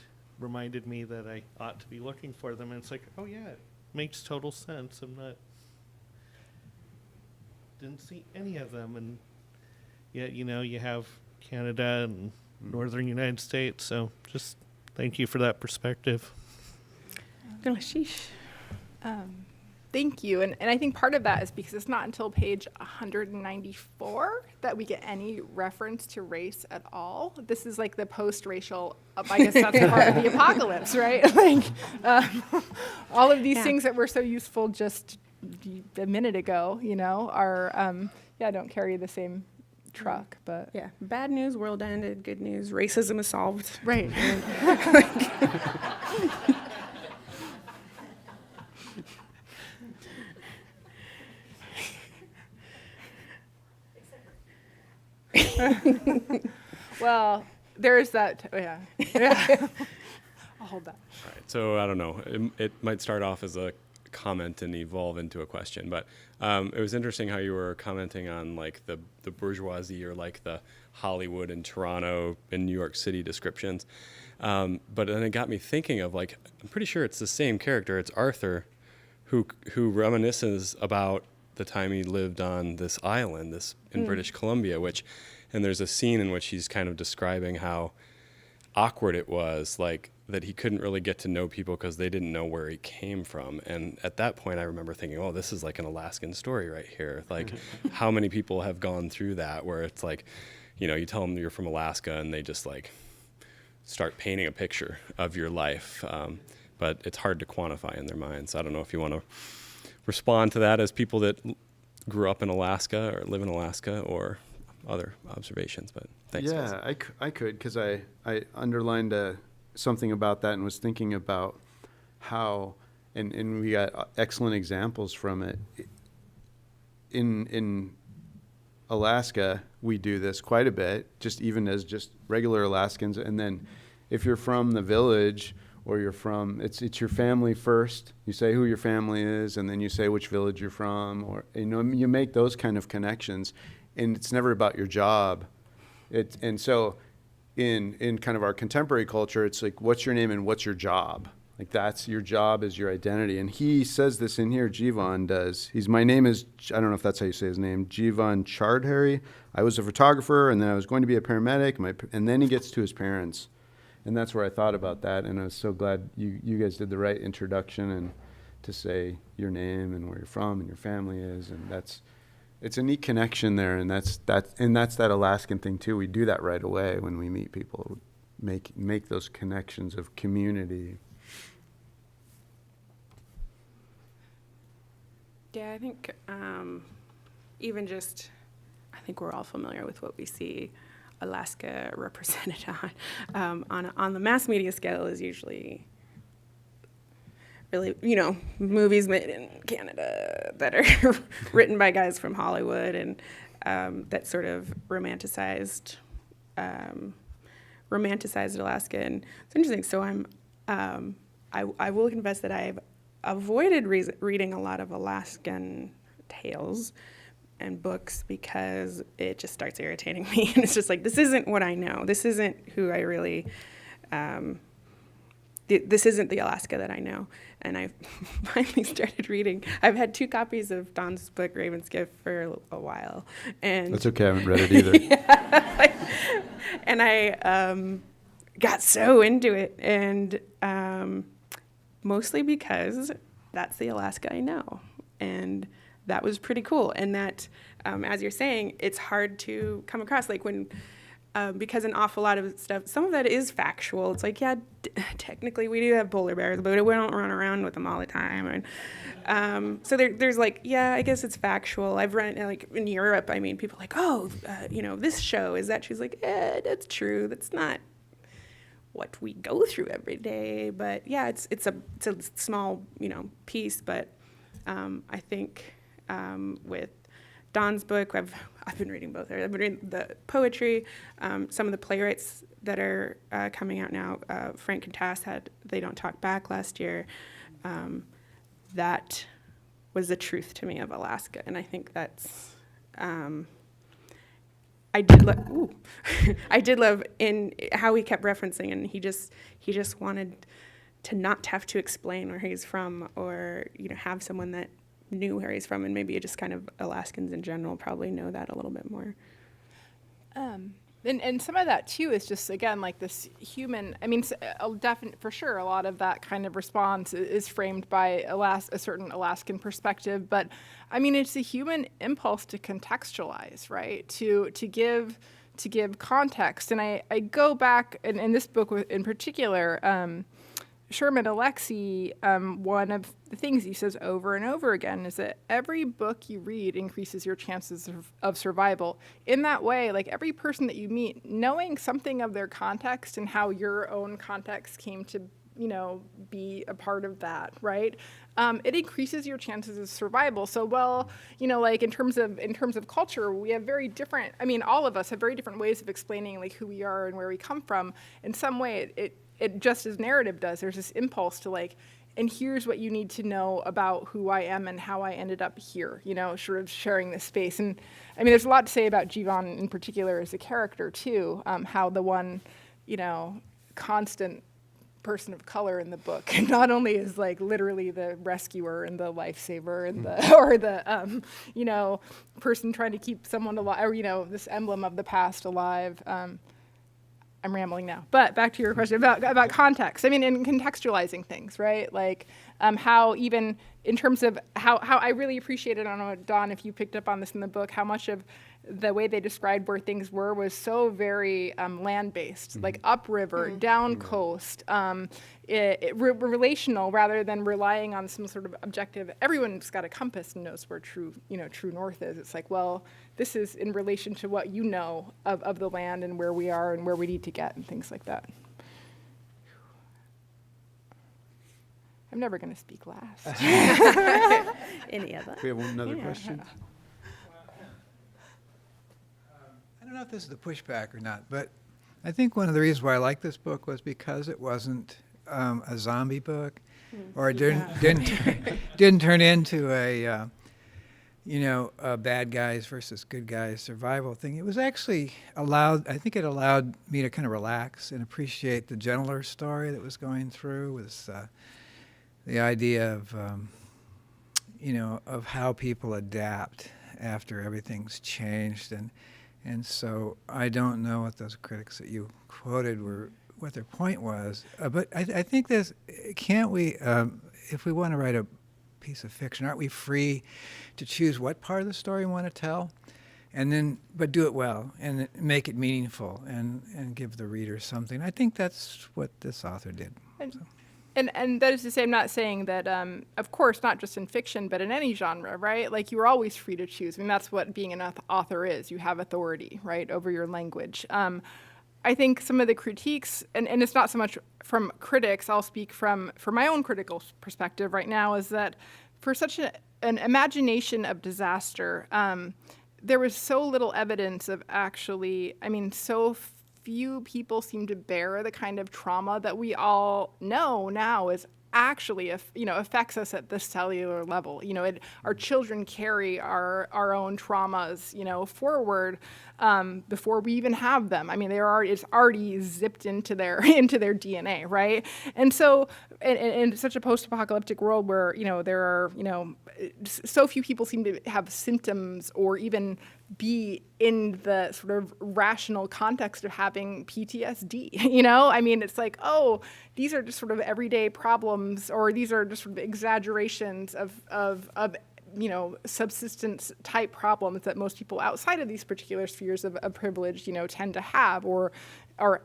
me that I ought to be looking for them, and it's like, oh yeah, it makes total sense. Didn't see any of them, and yet you have Canada and northern United States, so just thank you for that perspective. Thank you, and I think part of that is because it's not until page 194 that we get any reference to race at all. This is like the post-racial, I guess that's part of the apocalypse, right? Like all of these things that were so useful just a minute ago, are don't carry the same truck, but Yeah, bad news, world ended. Good news, racism is solved. right. Well, there's that. Yeah. I'll hold that. All right, so I don't know. It might start off as a comment and evolve into a question, but it was interesting how you were commenting on like the bourgeoisie or like the Hollywood and Toronto and New York City descriptions. But then it got me thinking of, like, I'm pretty sure it's the same character. It's Arthur who reminisces about the time he lived on this island, in British Columbia, and there's a scene in which he's kind of describing how awkward it was, like that he couldn't really get to know people because they didn't know where he came from. And at that point I remember thinking, oh, this is like an Alaskan story right here. Like how many people have gone through that, where it's like, you tell them you're from Alaska and they just like start painting a picture of your life. But it's hard to quantify in their minds. I don't know if you want to respond to that as people that grew up in Alaska or live in Alaska, or other observations. But thanks. Yeah, guys. I could, because I underlined something about that and was thinking about how, and we got excellent examples from it. In Alaska, we do this quite a bit, just even as just regular Alaskans. And then if you're from the village, or you're from, it's your family first. You say who your family is, and then you say which village you're from, or you make those kind of connections, and it's never about your job. And so in kind of our contemporary culture, it's like, what's your name and what's your job? Like, that's your job is your identity. And he says this in here, Jivan does. My name is, I don't know if that's how you say his name, Jivan Chardhari. I was a photographer, and then I was going to be a paramedic, and then he gets to his parents. And that's where I thought about that, and I was so glad you guys did the right introduction and to say your name and where you're from and your family is, and it's a neat connection there, and that's that Alaskan thing too. We do that right away when we meet people, make those connections of community. Yeah, I think even just, I think we're all familiar with what we see Alaska represented on the mass media scale is usually really, movies made in Canada that are written by guys from Hollywood, and that sort of romanticized Alaska. And it's interesting. So I will confess that I've avoided reading a lot of Alaskan tales and books because it just starts irritating me. And it's just like, this isn't what I know. This isn't who I really, this isn't the Alaska that I know. And I finally started reading. I've had 2 copies of Don's book, Raven's Gift, for a while. And That's okay, I haven't read it either. and I got so into it. And mostly because that's the Alaska I know. And that was pretty cool. And that, as you're saying, it's hard to come across. Like when, because an awful lot of stuff, some of that is factual. It's like, yeah, technically we do have polar bears, but we don't run around with them all the time. And so there's like, yeah, I guess it's factual. I've run, like in Europe, I mean, people are like, oh, this show, is that? She's like, that's true. That's not what we go through every day. But yeah, it's a small, piece. But I think with Don's book, I've been reading both. I've been reading the poetry, some of the playwrights that are coming out now. Frank and Tass had They Don't Talk Back last year. That was the truth to me of Alaska, and I think that's. I did love in how he kept referencing, and he just wanted to not have to explain where he's from, or have someone that knew where he's from, and maybe just kind of Alaskans in general probably know that a little bit more. And some of that too is just, again, like this human, I mean, for sure, a lot of that kind of response is framed by a certain Alaskan perspective, but I mean, it's a human impulse to contextualize, right? To give context. And I go back, and in this book in particular, Sherman Alexie, one of the things he says over and over again is that every book you read increases your chances of survival. In that way, like every person that you meet, knowing something of their context and how your own context came to, be a part of that, right? It increases your chances of survival. So, like in terms of culture, we have very different. I mean, all of us have very different ways of explaining like who we are and where we come from. In some way, it just as narrative does, there's this impulse to like, and here's what you need to know about who I am and how I ended up here, sort of sharing this space. And I mean, there's a lot to say about Jivan in particular as a character too, how the one, constant person of color in the book not only is like literally the rescuer and the lifesaver and the person trying to keep someone alive, or this emblem of the past alive. I'm rambling now, but back to your question about context. I mean, in contextualizing things, right? Like, how even in terms of how I really appreciated, I don't know, Don, if you picked up on this in the book, how much of the way they described where things were was so very land-based, like upriver, down coast, relational rather than relying on some sort of objective. Everyone's got a compass and knows where true north is. It's like, well, this is in relation to what you know of the land and where we are and where we need to get and things like that. I'm never going to speak last. Any other? We have another question. I don't know if this is the pushback or not, but I think one of the reasons why I like this book was because it wasn't a zombie book, or it didn't turn into a bad guys versus good guys survival thing. It was actually I think it allowed me to kind of relax and appreciate the gentler story that was going through. Was the idea of of how people adapt after everything's changed, and so I don't know what those critics that you quoted what their point was, but I think can't we, if we want to write a piece of fiction, aren't we free to choose what part of the story we want to tell, but do it well and make it meaningful and give the reader something? I think that's what this author did. And that is to say, I'm not saying that, of course, not just in fiction, but in any genre, right? Like, you're always free to choose. I mean, that's what being an author is. You have authority, right, over your language. I think some of the critiques, and it's not so much from critics, I'll speak from my own critical perspective right now, is that for such an imagination of disaster, there was so little evidence of actually, so few people seem to bear the kind of trauma that we all know now is actually affects us at the cellular level. Our children carry our own traumas forward before we even have them. It's already zipped into their DNA, right? And so in such a post-apocalyptic world where there are so few people seem to have symptoms or even be in the sort of rational context of having PTSD, it's like, oh, these are just sort of everyday problems, or these are just sort of exaggerations of subsistence type problems that most people outside of these particular spheres of privilege, tend to have or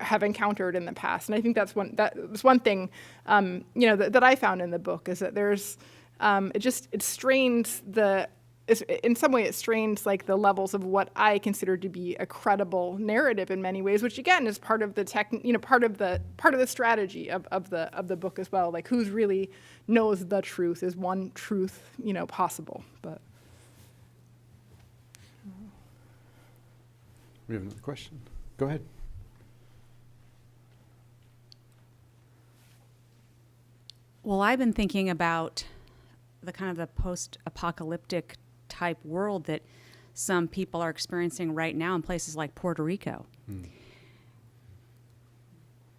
have encountered in the past. And I think that's one thing, that I found in the book, is that there's, it strains in some way it strains like the levels of what I consider to be a credible narrative in many ways, which again is part of the part of the strategy of the book as well. Like, who's really knows the truth? Is one truth possible? But We have another question. Go ahead. Well, I've been thinking about the kind of the post-apocalyptic type world that some people are experiencing right now in places like Puerto Rico.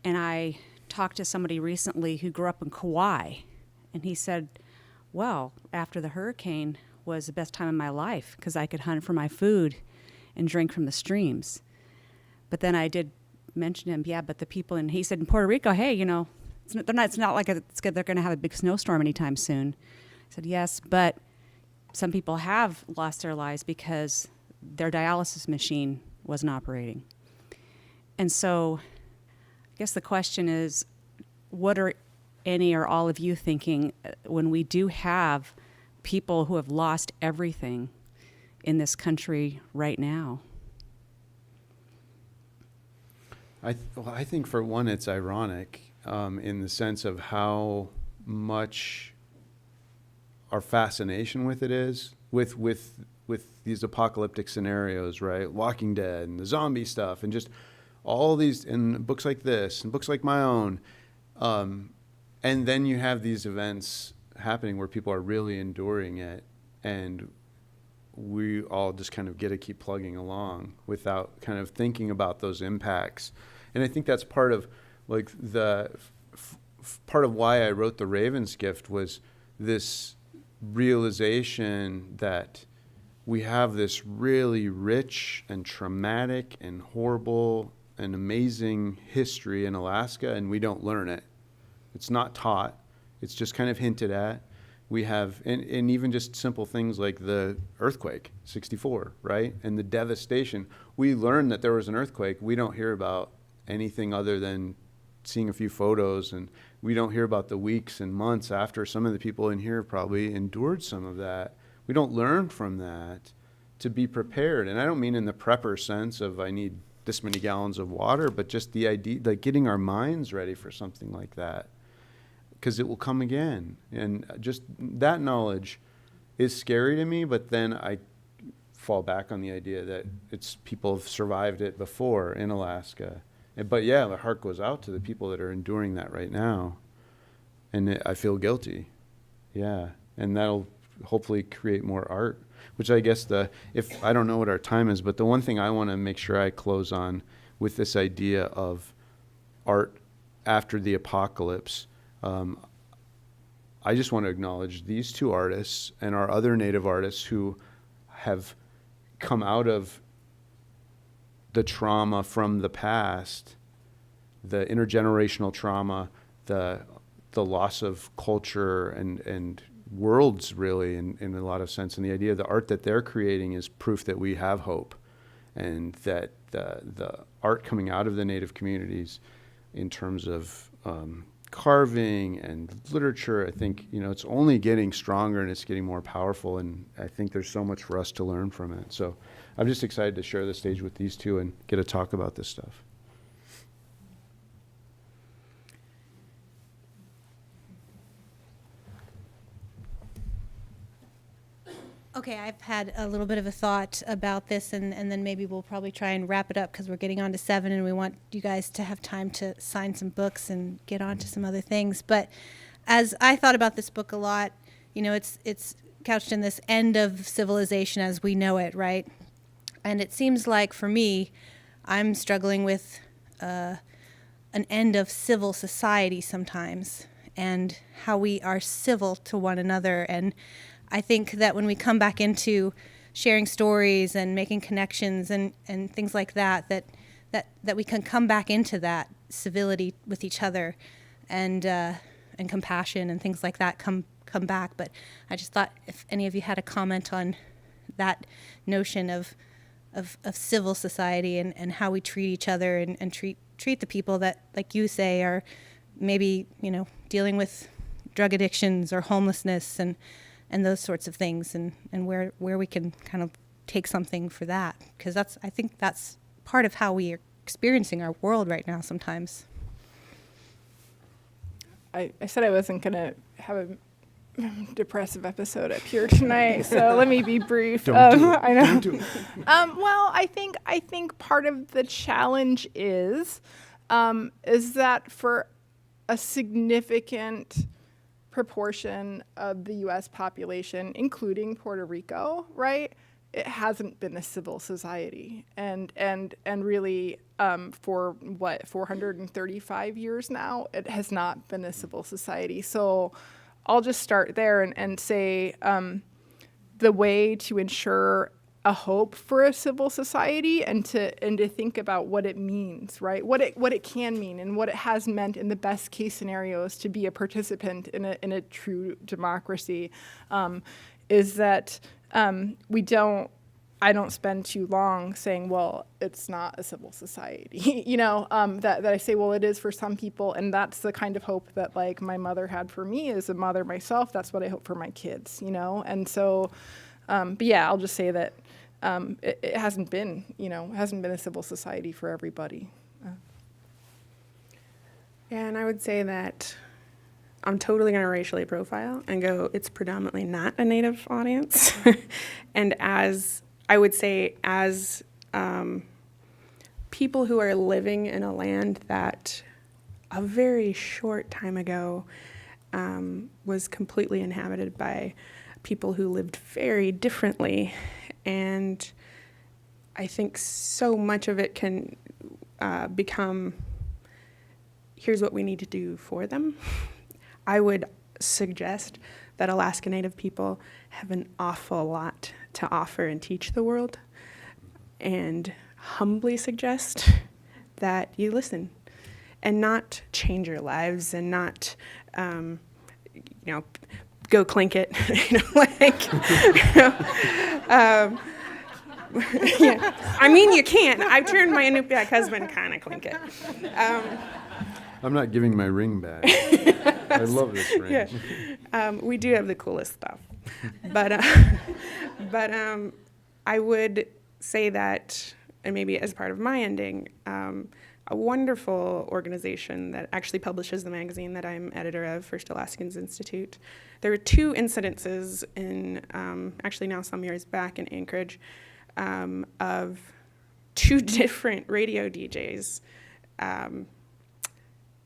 And I talked to somebody recently who grew up in Kauai, and he said, well, after the hurricane was the best time of my life because I could hunt for my food and drink from the streams. But then I did mention to him, yeah, but the people he said in Puerto Rico, hey, it's not like they're going to have a big snowstorm anytime soon. I said, yes, but some people have lost their lives because their dialysis machine wasn't operating. And so I guess the question is, what are any or all of you thinking when we do have people who have lost everything in this country right now? I think for one, it's ironic in the sense of how much our fascination with it is with these apocalyptic scenarios, right? Walking Dead and the zombie stuff, and just all these, and books like this and books like my own, and then you have these events happening where people are really enduring it, and we all just kind of get to keep plugging along without kind of thinking about those impacts. And I think that's part of like the part of why I wrote The Raven's Gift, was this realization that we have this really rich and traumatic and horrible and amazing history in Alaska, and we don't learn it. It's not taught. It's just kind of hinted at. We have, and even just simple things like the earthquake, 64, right? And the devastation. We learned that there was an earthquake. We don't hear about anything other than seeing a few photos, and we don't hear about the weeks and months after. Some of the people in here probably endured some of that. We don't learn from that to be prepared. And I don't mean in the prepper sense of I need this many gallons of water, but just the idea, like getting our minds ready for something like that, because it will come again. And just that knowledge is scary to me, but then I fall back on the idea that it's people have survived it before in Alaska. But yeah, the heart goes out to the people that are enduring that right now. And I feel guilty. Yeah. And that'll hopefully create more art, which I guess if I don't know what our time is, but the one thing I want to make sure I close on with this idea of art after the apocalypse, I just want to acknowledge these two artists and our other Native artists who have come out of the trauma from the past, the intergenerational trauma, the loss of culture and worlds, really, in a lot of sense. And the idea of the art that they're creating is proof that we have hope, and that the art coming out of the Native communities in terms of carving and literature, I think, it's only getting stronger and it's getting more powerful, and I think there's so much for us to learn from it. So I'm just excited to share the stage with these two and get to talk about this stuff. Okay, I've had a little bit of a thought about this, and then maybe we'll probably try and wrap it up because we're getting on to 7, and we want you guys to have time to sign some books and get on to some other things. But as I thought about this book a lot, it's couched in this end of civilization as we know it, right? And it seems like for me, I'm struggling with an end of civil society sometimes, and how we are civil to one another. And I think that when we come back into sharing stories and making connections and things like that we can come back into that civility with each other, and compassion and things like that come back. But I just thought if any of you had a comment on that notion of civil society and how we treat each other and treat the people that, like you say, are maybe dealing with drug addictions or homelessness and those sorts of things, and where we can kind of take something for that, because I think that's part of how we are experiencing our world right now sometimes. I said I wasn't going to have a depressive episode up here tonight, so let me be brief. I know. Don't do it. Well, I think part of the challenge is that for a significant proportion of the U.S. population, including Puerto Rico, right, it hasn't been a civil society, and really for 435 years now, it has not been a civil society. So I'll just start there and say the way to ensure a hope for a civil society and to think about what it means, right? What it can mean and what it has meant in the best case scenarios to be a participant in a true democracy, is that I don't spend too long saying, well, it's not a civil society, that I say, well, it is for some people, and that's the kind of hope that like my mother had for me as a mother myself. That's what I hope for my kids, and so, but yeah, I'll just say that it hasn't been a civil society for everybody. Yeah, and I would say that I'm totally going to racially profile and go, it's predominantly not a Native audience. And as people who are living in a land that a very short time ago was completely inhabited by people who lived very differently. And I think so much of it can become, here's what we need to do for them. I would suggest that Alaska Native people have an awful lot to offer and teach the world, and humbly suggest that you listen and not change your lives and not go clink it, like, yeah. I mean, you can. I've turned my Inupiaq husband kind of clink it. I'm not giving my ring back. I love this ring. Yeah. We do have the coolest stuff. But I would say that, and maybe as part of my ending, a wonderful organization that actually publishes the magazine that I'm editor of, First Alaskans Institute. There were 2 incidences in, actually now some years back in Anchorage, of 2 different radio DJs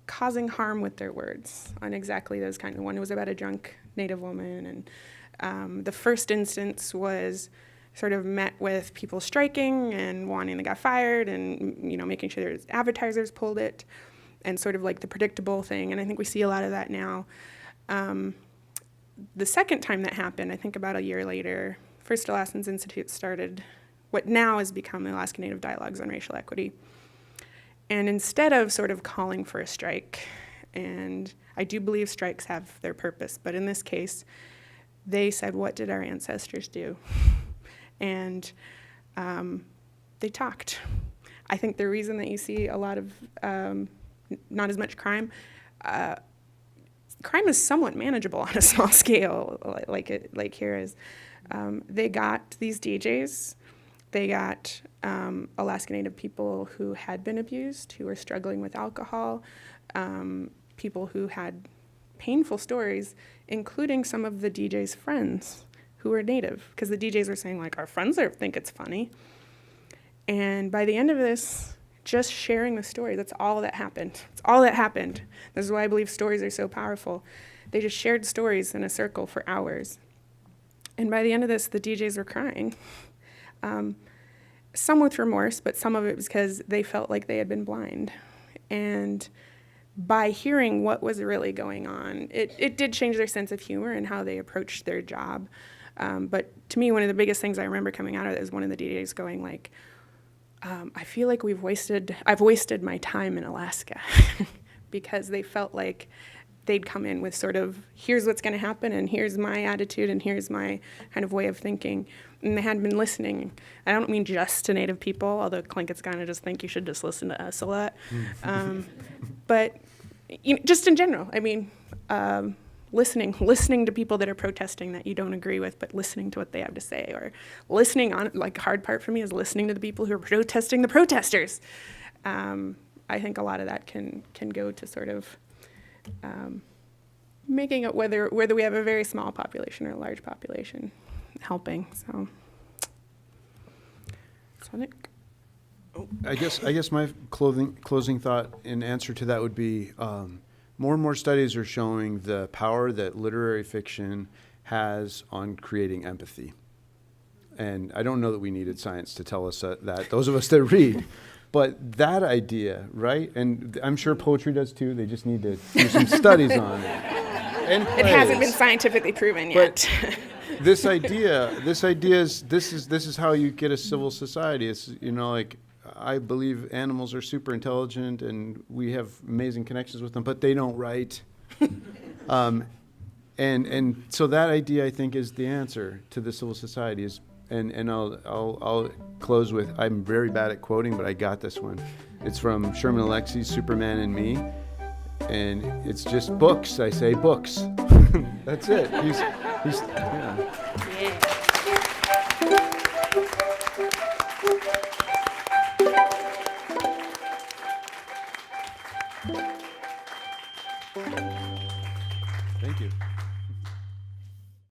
causing harm with their words on exactly those kind of. One was about a drunk Native woman, and the first instance was sort of met with people striking and wanting the guy fired, and making sure there's advertisers pulled it, and sort of like the predictable thing. And I think we see a lot of that now. The second time that happened, I think about a year later, First Alaskans Institute started what now has become the Alaska Native Dialogues on Racial Equity. And instead of sort of calling for a strike, and I do believe strikes have their purpose, but in this case, they said, what did our ancestors do? And they talked. I think the reason that you see a lot of not as much crime, crime is somewhat manageable on a small scale, like here is. They got these DJs. They got Alaska Native people who had been abused, who were struggling with alcohol, people who had painful stories, including some of the DJs' friends who were Native, because the DJs were saying, like, our friends think it's funny. And by the end of this, just sharing the story, that's all that happened. It's all that happened. This is why I believe stories are so powerful. They just shared stories in a circle for hours. And by the end of this, the DJs were crying. Some with remorse, but some of it was because they felt like they had been blind. And by hearing what was really going on, it did change their sense of humor and how they approached their job. But to me, one of the biggest things I remember coming out of it is one of the DJs going like, I feel like I've wasted my time in Alaska because they felt like they'd come in with sort of, here's what's going to happen, and here's my attitude, and here's my kind of way of thinking. And they hadn't been listening. I don't mean just to Native people, although Clinkets kind of just think you should just listen to us a lot. But just in general, I mean, listening to people that are protesting that you don't agree with, but listening to what they have to say, or listening on, like, hard part for me is listening to the people who are protesting the protesters. I think a lot of that can go to sort of making it whether we have a very small population or a large population helping. So Nick. I guess my closing thought in answer to that would be more and more studies are showing the power that literary fiction has on creating empathy. And I don't know that we needed science to tell us that, those of us that read. But that idea, right? And I'm sure poetry does too. They just need to do some studies on it. And it hasn't been scientifically proven yet. But this idea is this is how you get a civil society. It's, like, I believe animals are super intelligent and we have amazing connections with them, but they don't write. And so that idea, I think, is the answer to the civil society. And I'll close with, I'm very bad at quoting, but I got this one. It's from Sherman Alexi's Superman and Me, and it's just books. I say books. That's it. He's yeah.